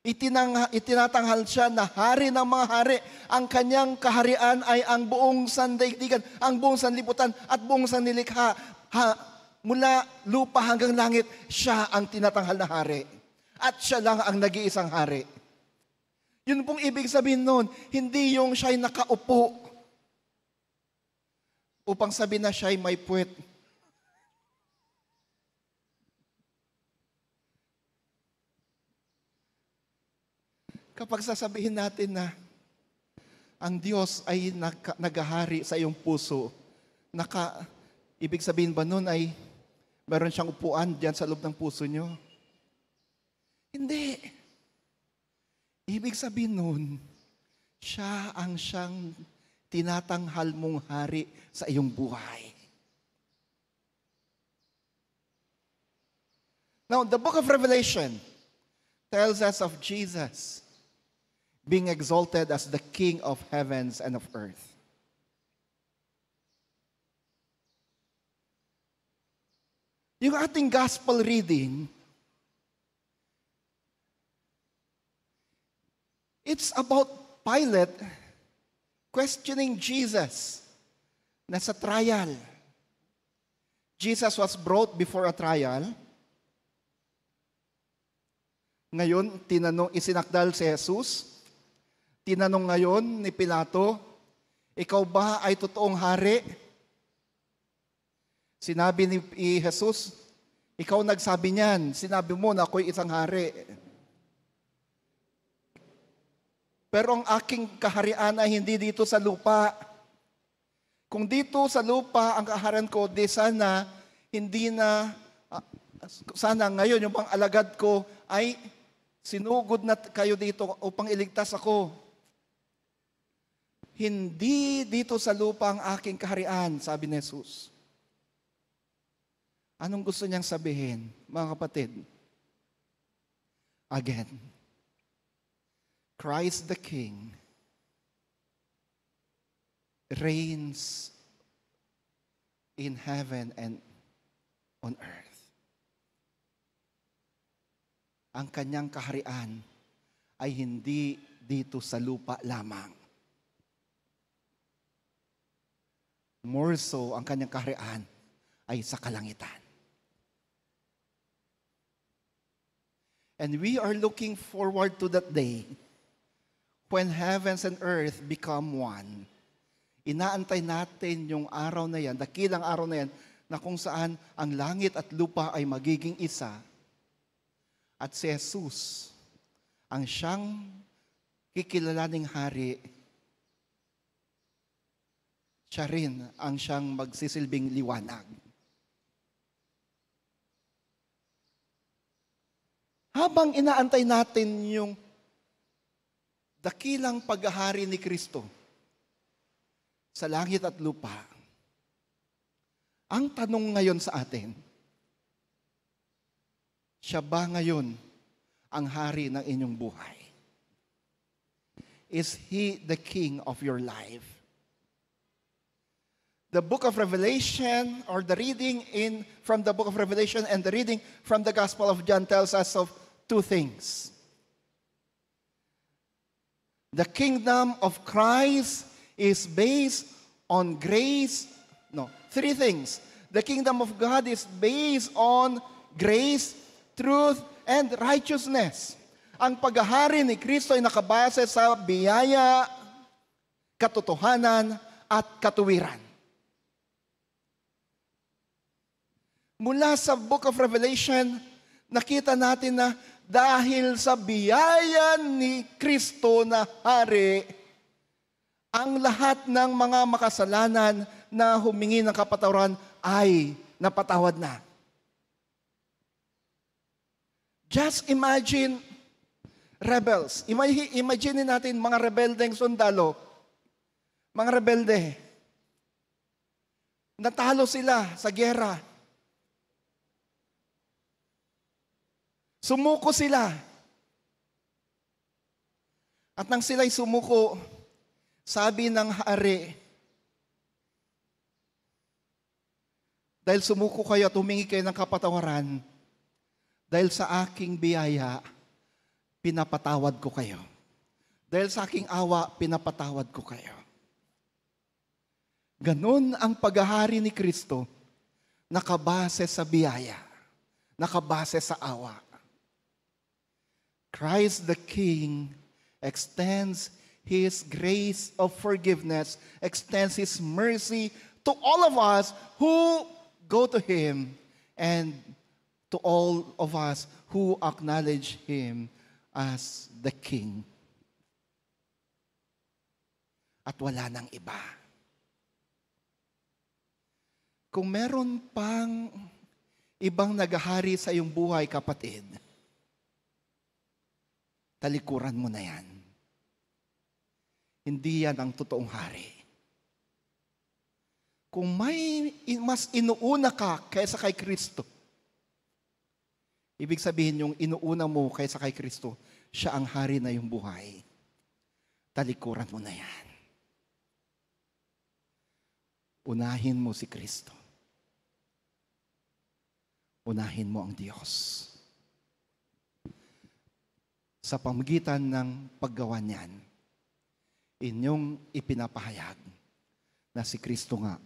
Itinatanghal siya na hari ng mga hari. Ang kanyang kaharian ay ang buong sandaigdigan, ang buong sanlibutan at buong sanlilikha. Mula lupa hanggang langit, siya ang tinatanghal na hari. At siya lang ang nag-iisang hari. Yun pong ibig sabihin nun, hindi yung siya'y nakaupo upang sabihin na siya'y may puwet. Kapag sasabihin natin na ang Diyos ay naghahari sa iyong puso, ibig sabihin ba nun ay meron siyang upuan diyan sa loob ng puso nyo? Hindi. Ibig sabihin nun, siya ang siyang tinatanghal mong hari sa iyong buhay. Now, the book of Revelation tells us of Jesus being exalted as the King of heavens and of earth. Yung ating gospel reading, it's about Pilate questioning Jesus na sa trial. Jesus was brought before a trial. Ngayon, isinakdal si Jesus. Tinanong ngayon ni Pilato, ikaw ba ay totoong hari? Sinabi ni Jesus, ikaw nagsabi niyan, sinabi mo na ako'y isang hari. Pero ang aking kaharian ay hindi dito sa lupa. Kung dito sa lupa ang kaharian ko, di sana, sana ngayon yung pang alagad ko ay sinugod na kayo dito upang iligtas ako. Hindi dito sa lupa ang aking kaharian, sabi ni Jesus. Anong gusto niyang sabihin, mga kapatid? Again, Christ the King reigns in heaven and on earth. Ang kanyang kaharian ay hindi dito sa lupa lamang. More so, ang kanyang kaharian ay sa kalangitan. And we are looking forward to that day when heavens and earth become one Inaantay natin yung araw na yan, dakilang araw na yan, na kung saan ang langit at lupa ay magiging isa. At si Jesus, ang siyang kikilalaning hari, siya rin ang siyang magsisilbing liwanag. Habang inaantay natin yung dakilang paghahari ni Kristo sa langit at lupa, ang tanong ngayon sa atin, siya ba ngayon ang hari ng inyong buhay? Is He the King of your life? The book of Revelation, or the reading from the book of Revelation and the reading from the Gospel of John tells us of two things. The kingdom of Christ is based on grace. No, three things. The kingdom of God is based on grace, truth, and righteousness. Ang paghahari ni Kristo ay nakabase sa biyaya, katotohanan, at katuwiran. Mula sa book of Revelation, nakita natin na dahil sa biyaya ni Kristo na hari, ang lahat ng mga makasalanan na humingi ng kapatawaran ay napatawad na. Just imagine rebels. Imagine natin mga rebeldeng sundalo. Mga rebelde. Natalo sila sa giyera. Sumuko sila. At nang sila'y sumuko, sabi ng hari, dahil sumuko kayo at humingi kayo ng kapatawaran, dahil sa aking biyaya, pinapatawad ko kayo. Dahil sa aking awa, pinapatawad ko kayo. Ganon ang paghahari ni Kristo, nakabase sa biyaya, nakabase sa awa. Christ the King extends His grace of forgiveness, extends His mercy to all of us who go to Him and to all of us who acknowledge Him as the King. At wala nang iba. Kung meron pang ibang naghahari sa iyong buhay, kapatid, talikuran mo na yan. Hindi yan ang totoong hari. Kung may mas inuuna ka kaysa kay Kristo, ibig sabihin yung inuuna mo kaysa kay Kristo, siya ang hari na yung buhay. Talikuran mo na yan. Unahin mo si Kristo. Unahin mo ang Diyos. Sa pamagitan ng paggawa niyan, inyong ipinapahayag na si Kristo nga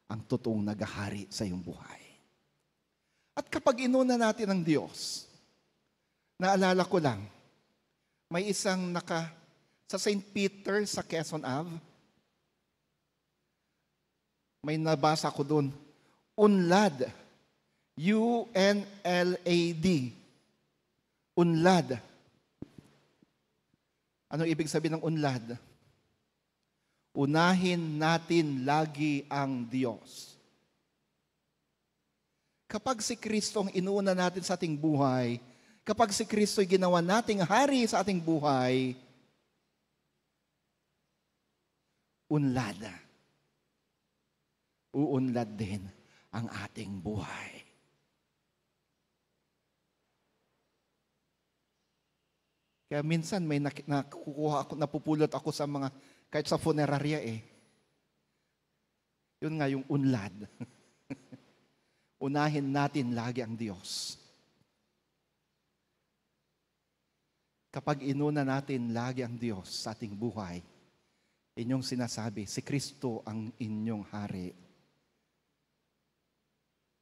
ang totoong naghahari sa iyong buhay. At kapag inuna natin ang Diyos, naalala ko lang, may isang sa St. Peter sa Quezon Ave, may nabasa ko doon, unlad, U-N-L-A-D, unlad. Anong ibig sabihin ng unlad? Unahin natin lagi ang Diyos. Kapag si Kristo ang inuuna natin sa ating buhay, kapag si Kristo ay ginawa nating hari sa ating buhay, unlad. Uunlad din ang ating buhay. Kaya minsan may nakukuha ako, napupulot ako sa mga, kahit sa funeraria Yun nga yung unlad. Unahin natin lagi ang Diyos. Kapag inuna natin lagi ang Diyos sa ating buhay, inyong sinasabi, si Kristo ang inyong hari.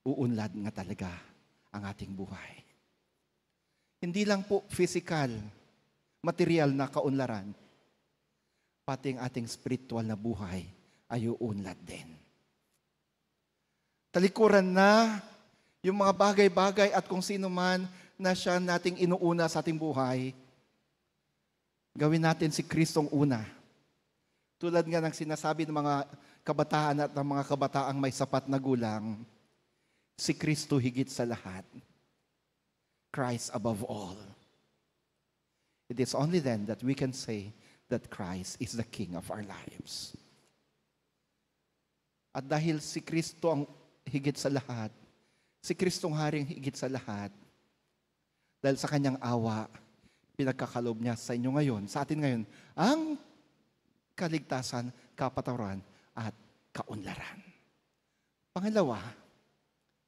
Uunlad nga talaga ang ating buhay. Hindi lang po physical, material na kaunlaran, pati ang ating spiritual na buhay ay uunlad din. Talikuran na yung mga bagay-bagay at kung sino man na siya nating inuuna sa ating buhay. Gawin natin si Kristong una. Tulad nga ng sinasabi ng mga kabataan at ng mga kabataang may sapat na gulang, si Kristo higit sa lahat. Christ above all. It is only then that we can say that Christ is the King of our lives. At dahil si Kristo ang higit sa lahat, si Kristong Haring higit sa lahat, dahil sa kanyang awa, pinagkakalob niya sa inyo ngayon, sa atin ngayon, ang kaligtasan, kapatawaran, at kaunlaran. Pangalawa,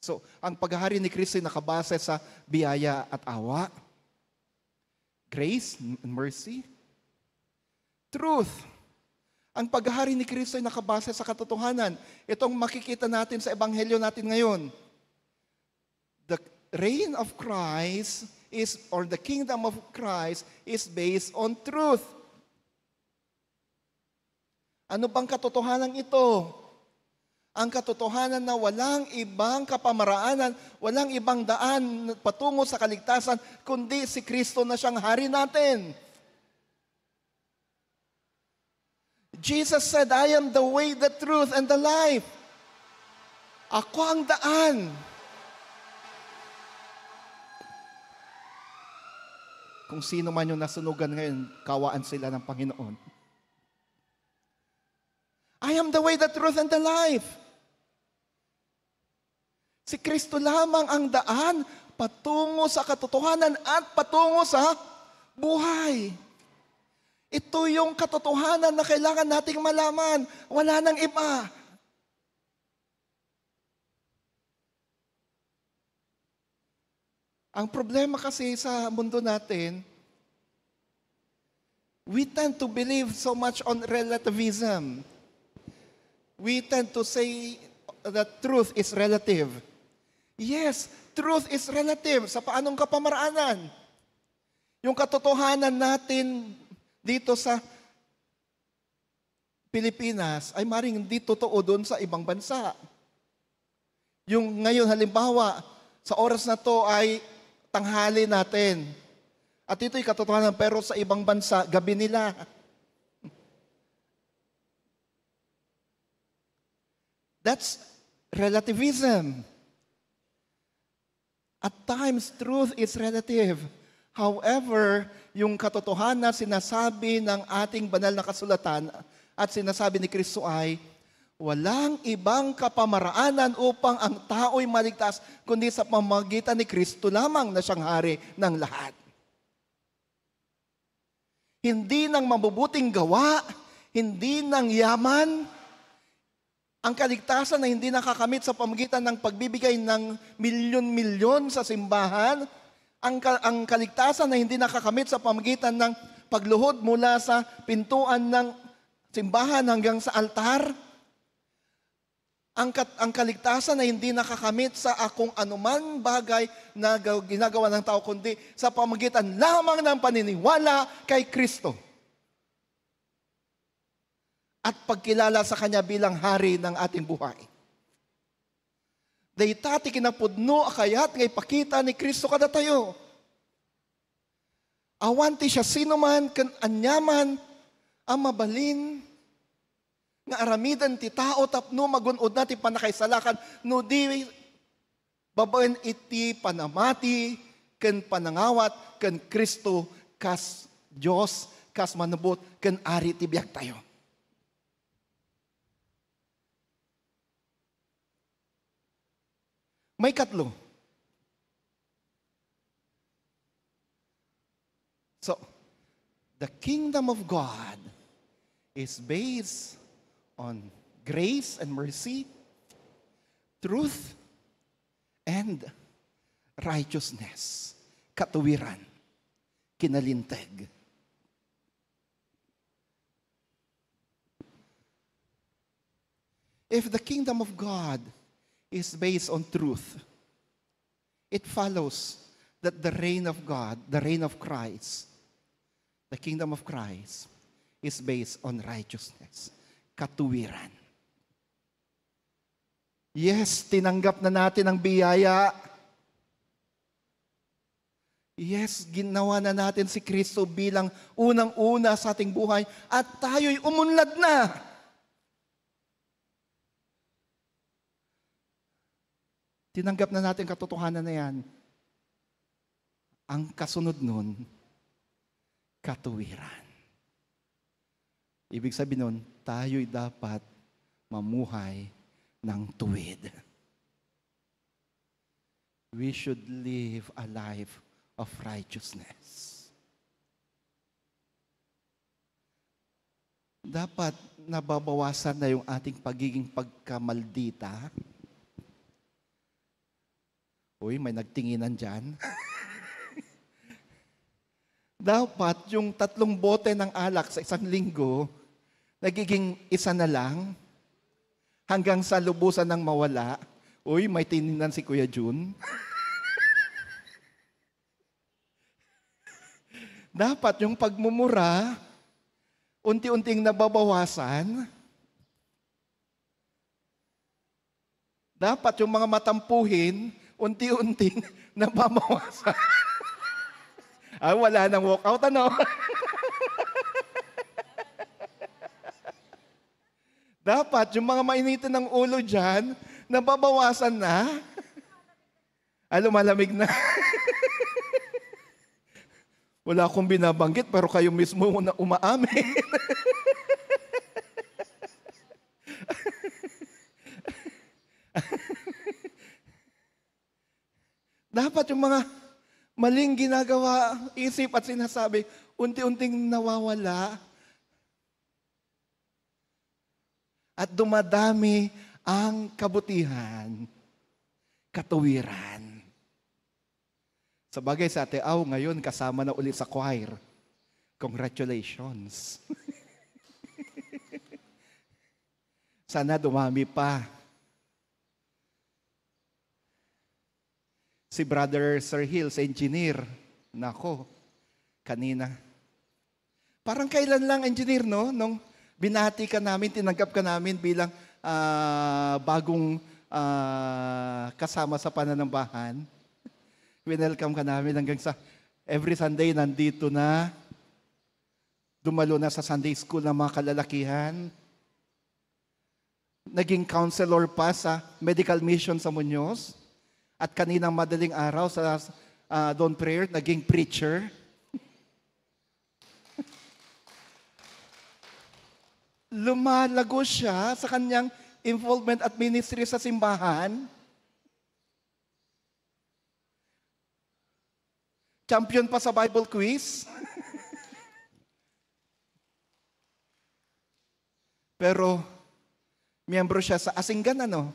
so, ang paghahari ni Kristo ay nakabase sa biyaya at awa, grace and mercy, truth. Ang paghahari ni Kristo ay nakabase sa katotohanan. Itong makikita natin sa ebanghelyo natin ngayon. The reign of Christ or the kingdom of Christ is based on truth. Ano bang katotohanan ito? Ang katotohanan na walang ibang kapamaraanan, walang ibang daan patungo sa kaligtasan, kundi si Kristo na siyang hari natin. Jesus said, I am the way, the truth, and the life. Ako ang daan. Kung sino man yung nasunugan ngayon, kawaan sila ng Panginoon. I am the way, the truth, and the life. Si Kristo lamang ang daan patungo sa katotohanan at patungo sa buhay. Ito yung katotohanan na kailangan nating malaman. Wala nang iba. Ang problema kasi sa mundo natin, we tend to believe so much on relativism. We tend to say that truth is relative. Yes, truth is relative sa paanong kapamaraanan. Yung katotohanan natin dito sa Pilipinas ay maring hindi totoo doon sa ibang bansa. Yung ngayon halimbawa, sa oras na to ay tanghali natin. At ito'y katotohanan, pero sa ibang bansa, gabi nila. That's relativism. At times, truth is relative. However, yung katotohanan sinasabi ng ating banal na kasulatan at sinasabi ni Kristo ay, walang ibang kapamaraanan upang ang tao'y maligtas, kundi sa pamamagitan ni Kristo lamang na siyang hari ng lahat. Hindi ng mabubuting gawa, hindi ng yaman, ang kaligtasan na hindi nakakamit sa pamamagitan ng pagbibigay ng milyon-milyon sa simbahan, ang kaligtasan na hindi nakakamit sa pamamagitan ng pagluhod mula sa pintuan ng simbahan hanggang sa altar, ang kaligtasan na hindi nakakamit sa akong anuman bagay na ginagawa ng tao, kundi sa pamamagitan lamang ng paniniwala kay Kristo. At pagkilala sa Kanya bilang hari ng ating buhay. Daytati kinapudno akayat ngay pakita ni Kristo kada tayo. Awanti siya sino man, kan anyaman, ang mabalin, nga aramidan ti tao tapno magunod na ti panakaisalakan, no di babaen iti panamati, ken panangawat, ken Kristo, kas Diyos, kas manubot, ken ari ti biag tayo. May katlo. So, the kingdom of God is based on grace and mercy, truth, and righteousness. Katuwiran. Kinalinteg. If the kingdom of God is based on truth, it follows that the reign of God, the reign of Christ, the kingdom of Christ, is based on righteousness, katuwiran. Yes, tinanggap na natin ang biyaya. Yes, ginawa na natin si Kristo bilang unang-una sa ating buhay at tayo'y umunlad na. Tinanggap na natin katotohanan na yan. Ang kasunod nun, katuwiran. Ibig sabihin nun, tayo'y dapat mamuhay ng tuwid. We should live a life of righteousness. Dapat nababawasan na yung ating pagiging pagkamaldita. Uy, may nagtinginan dyan. Dapat yung 3 bote ng alak sa isang linggo, nagiging 1 na lang, hanggang sa lubusan ng mawala. Uy, may tiningnan si Kuya Jun. Dapat yung pagmumura, unti-unting nababawasan. Dapat yung mga matampuhin, unti-unting nababawasan. Wala nang walkout, ano? Dapat yung mga mainitin ng ulo dyan, nababawasan na. Lumalamig na. Wala akong binabanggit, pero kayo mismo na umaamin. Dapat yung mga maling ginagawa, isip at sinasabi, unti-unting nawawala. At dumadami ang kabutihan, katuwiran. Sa bagay sa Ate Au, ngayon kasama na ulit sa choir. Congratulations. Sana dumami pa. Si Brother Sir Hill, sa engineer, nako, kanina. Parang kailan lang engineer, no? Nung binati ka namin, tinanggap ka namin bilang bagong kasama sa pananambahan. Winelcome ka namin hanggang sa every Sunday nandito na. Dumalo na sa Sunday school ng mga kalalakihan. Naging counselor pa sa medical mission sa Muñoz. At kaninang madaling araw sa dawn prayer, naging preacher. Lumalago siya sa kanyang involvement at ministry sa simbahan. Champion pa sa Bible quiz. Pero, miyembro siya sa Asinggan, ano?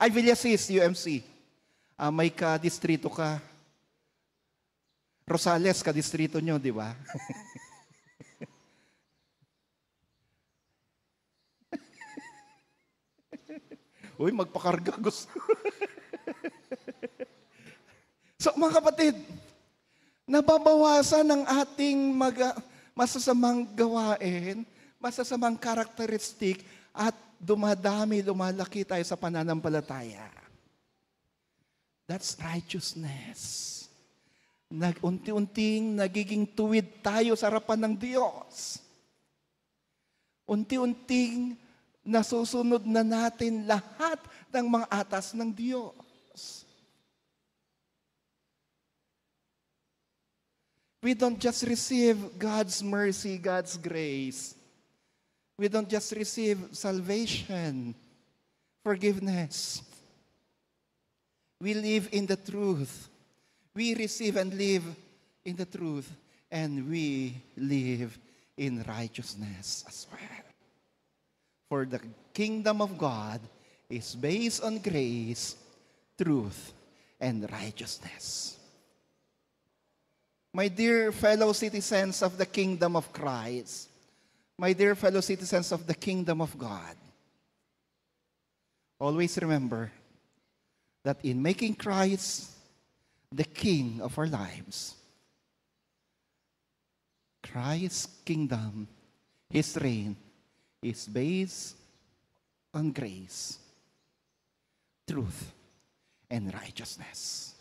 Ay, Villasis, UMC. May ka-distrito ka. Rosales, ka-distrito nyo, di ba? Uy, magpakarga gusto. So, mga kapatid, nababawasan ang ating masasamang gawain, masasamang karakteristik, at dumadami, lumalaki tayo sa pananampalataya. That's righteousness. Unti-unting nagiging tuwid tayo sa harapan ng Diyos. Unti-unting nasusunod na natin lahat ng mga atas ng Diyos. We don't just receive God's mercy, God's grace. We don't just receive salvation, forgiveness. We live in the truth. We receive and live in the truth. And we live in righteousness as well. For the kingdom of God is based on grace, truth, and righteousness. My dear fellow citizens of the kingdom of Christ, my dear fellow citizens of the kingdom of God, always remember that in making Christ the King of our lives, Christ's kingdom, His reign, is based on grace. truth, and righteousness.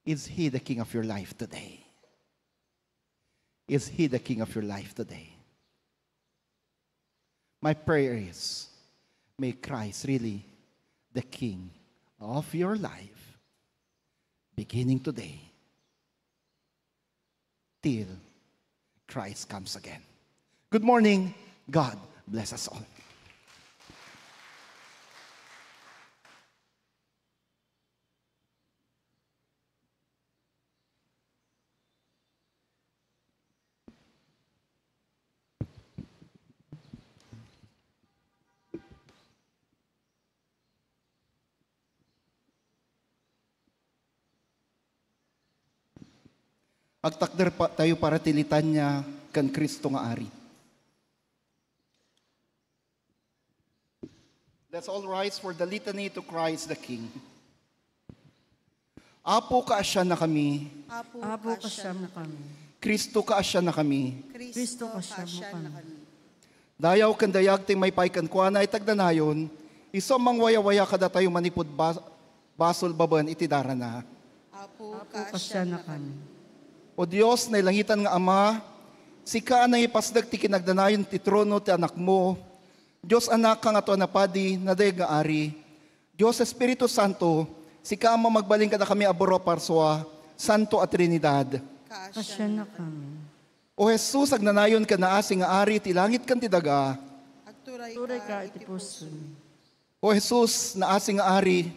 Is He the King of your life today? Is He the King of your life today? My prayer is, may Christ really the King of your life, beginning today, till Christ comes again. Good morning. God bless us all. Agtakder pa tayo para tilitan niya kan Kristo nga ari. Let's all rise for the litany to Christ the King. Apo kaasya na kami, Apo kasyam na kami. Kristo kaasya na kami. Kristo kasyam na kami. Dayaw kan dayag ting may paikan kuana itagdanayon, iso mang waya-waya kada tayo manipod basol baban itidara na. Apo kasyam na kami. O Diyos, na ilangitan nga Ama, sika na ipasdag ti kinagdanayon ti trono ti anak mo. Diyos anak ka nga to napadi, na dayag nga ari. Diyos Espiritu Santo, sika ama magbaling kada kami aboro parswa, Santo at Trinidad. Kasyam na kami. O Jesus, agnanayon ka na asing nga ari, ti langit kan ti daga. Agturay ka iti puso. O Jesus, na asing nga ari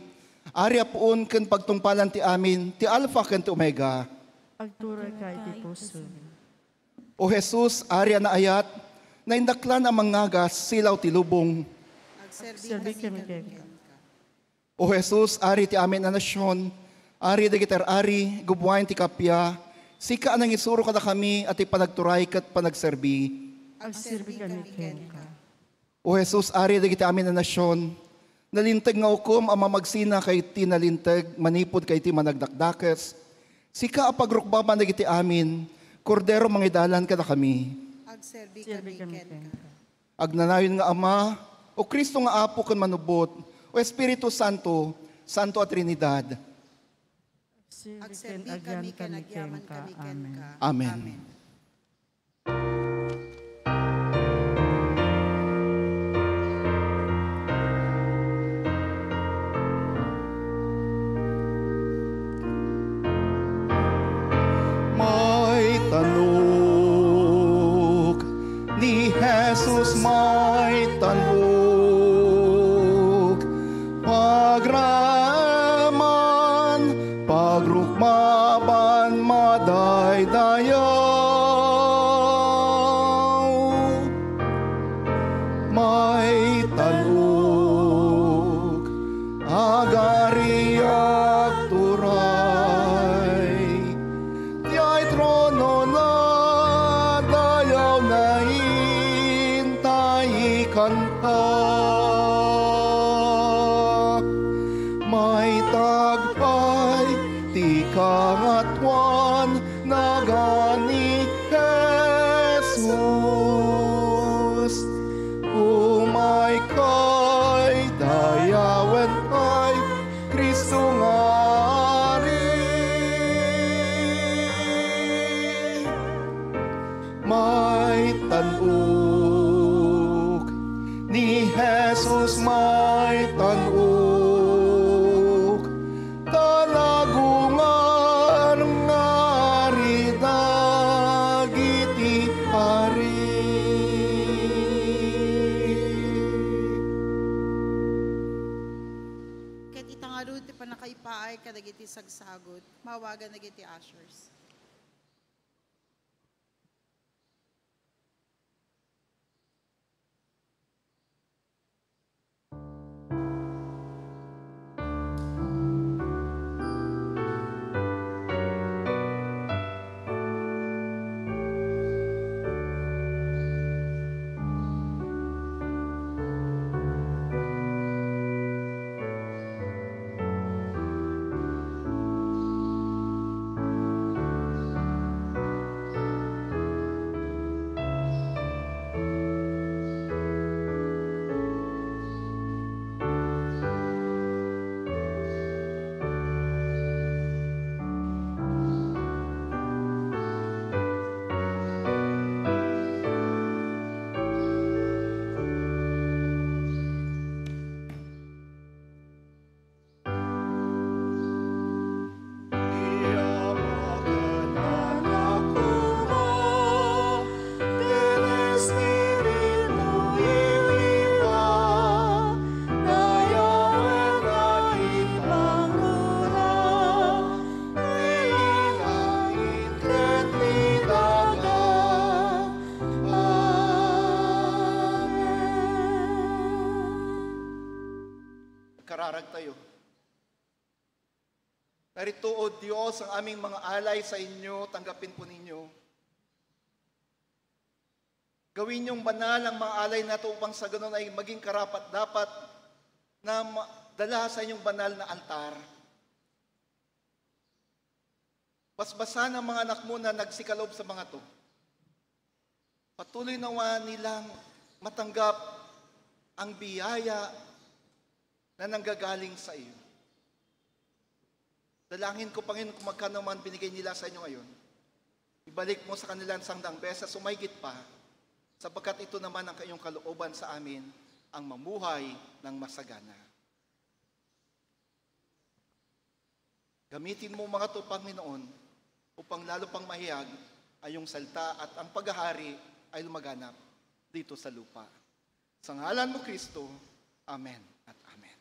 apuon kan pagtungpalan ti amin, ti Alpha kan ti Omega. Agturay ka iti puso. O Jesus, arya na ayat, na indaklan ang mangagas, silaw ti lubong. Agserbi kami kenka. O Jesus, ari ti amin na nasyon, ari de gitar ari, gubuhain ti kapya, sika anang isuro kada kami at ipanagturay kat panagserbi. Agserbi kami kenka. O Jesus, ari de gitar amin na nasyon, nalintag nga ukom ang mamagsina kay ti nalintag, manipod kay ti managdakdakes, sika apagrukbaban na giti amin, kordero mangidalan kada kami. Agserbi kami kenka. Agnanayon nga Ama, o Kristo nga Apo kan manubot, o Espiritu Santo, Santo at Trinidad. Agserbi kami kanagyaman kami kenka. Amen. May tanok ni Jesus, may tanok. Pagraman, pagrukmaban, madaydayaw. May tanok, agariak turay. Tiya'y trono na dayaw na hintayikan ka. May tagpay, ti karatwan na gani Jesus. Umay kay dayawen kay Kristo ngari. May tanok ni Jesus, may tanok. Talagungan ngari dagiti hari. Ket itangarod ti panakaipaay kadagiti sagsagot, mawagan dagiti ushers. Irarag tayo. Narito, O Diyos, ang aming mga alay sa inyo, tanggapin po ninyo. Gawin niyong banal ang mga alay na ito upang sa ganun ay maging karapat-dapat na dala sa inyong banal na altar. Basbasan ang mga anak mo na nagsikalob sa mga to. Patuloy nawa nilang matanggap ang biyaya na nanggagaling sa iyo. Dalangin ko, Panginoon, kung magkano man binigay nila sa inyo ngayon, ibalik mo sa kanila ang 100 beses, sumahigit pa, sapagkat ito naman ang kayong kalooban sa amin, ang mamuhay ng masagana. Gamitin mo mga ito, Panginoon, upang lalo pang mahiyag ay yung salita at ang paghahari ay lumaganap dito sa lupa. Sa ngalan mo, Kristo, Amen at Amen.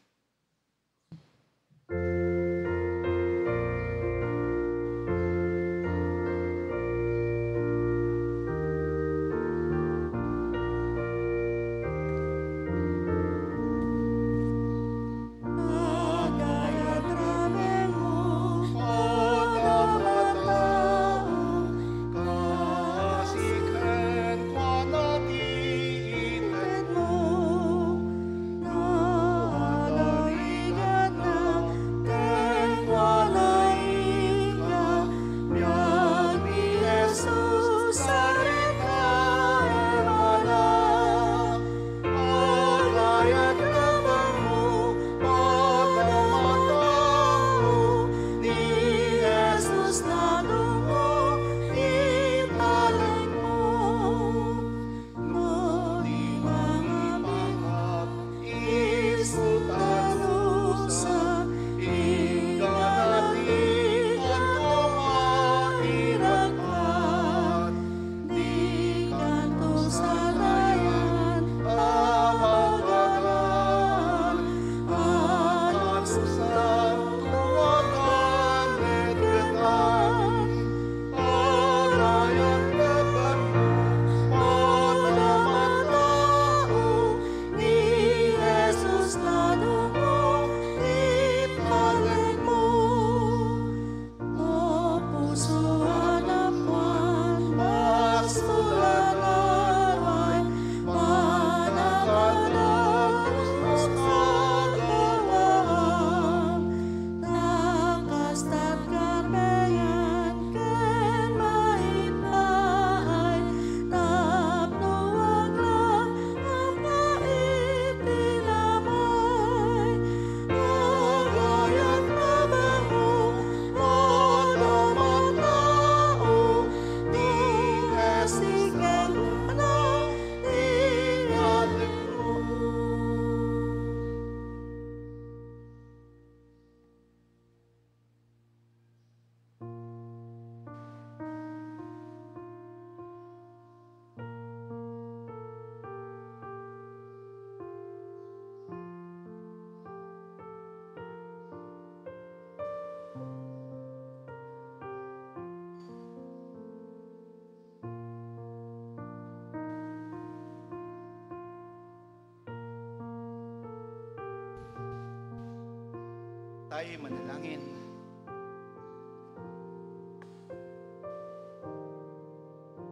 Tayo'y manalangin.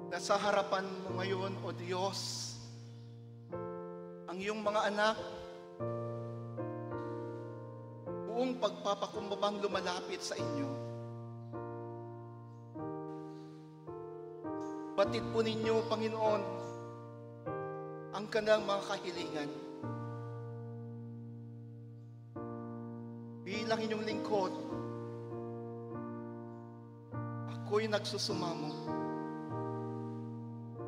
Nasa harapan mo ngayon, O Diyos, ang iyong mga anak, buong pagpapakumbabang lumalapit sa inyo. Batid po ninyo, Panginoon, ang kanilang mga kahilingan. Bilang inyong lingkod, ako'y nagsusumamo.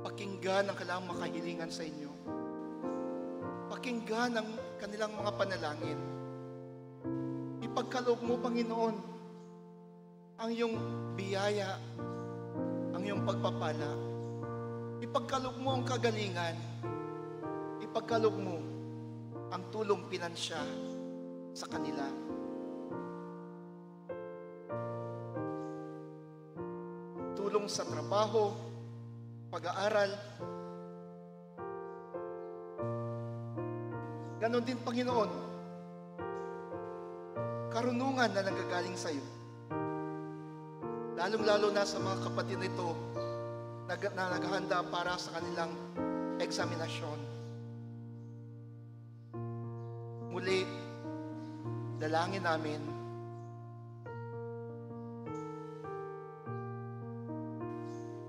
Pakinggan ang kanilang mga kahilingan sa inyo. Pakinggan ang kanilang mga panalangin. Ipagkaloob mo, Panginoon, ang iyong biyaya, ang iyong pagpapala. Ipagkaloob mo ang kagalingan. Ipagkaloob mo ang tulong pinansya sa kanila. Tulong sa trabaho, pag-aaral. Ganon din, Panginoon, karunungan na nanggagaling sa iyo. Lalong-lalo na sa mga kapatid nito na naghahanda para sa kanilang eksaminasyon. Muli, dalangin namin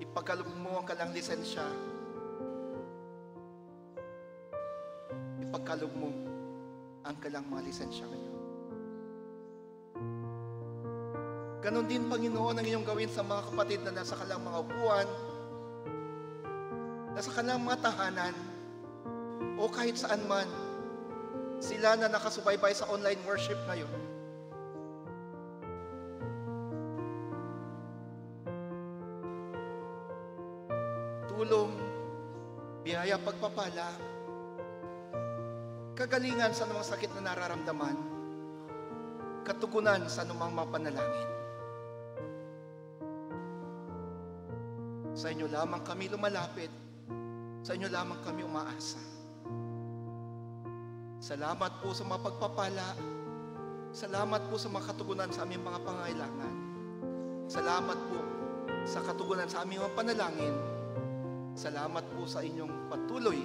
ipagkaloob mo ang kanilang lisensya. Ipagkaloob mo ang kanilang mga lisensya ngayon. Ganon din, Panginoon, ang iyong gawin sa mga kapatid na nasa kanilang mga upuan, nasa kanilang mga tahanan, o kahit saan man, sila na nakasubaybay sa online worship ngayon. Tulong, biyaya, pagpapala, kagalingan sa anumang sakit na nararamdaman, katugunan sa anumang mapanalangin. Sa inyo lamang kami lumalapit, sa inyo lamang kami umaasa. Salamat po sa mga pagpapala, salamat po sa mga katugunan sa aming mga pangailangan. Salamat po sa katugunan sa aming mga panalangin. Salamat po sa inyong patuloy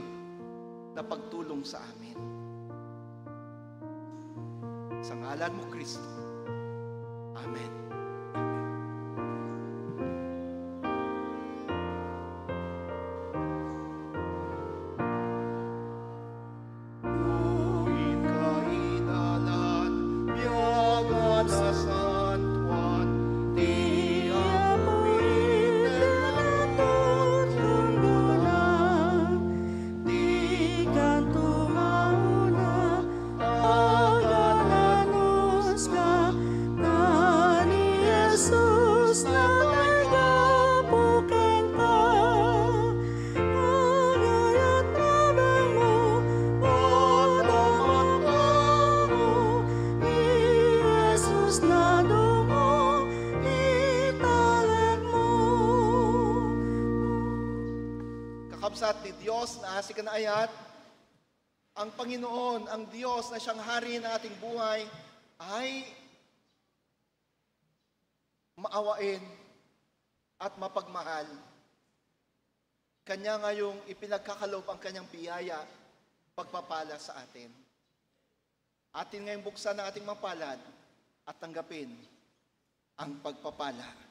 na pagtulong sa amin. Sa ngalan mo, Kristo. Amen. Kakabsat ni Diyos na asik na ayat, ang Panginoon, ang Diyos na siyang hari ng ating buhay, ay maawain at mapagmahal. Kanya ngayong ipinagkakaloob ang kanyang biyaya, pagpapala sa atin. Atin ngayong buksan ng ating mapalad at tanggapin ang pagpapala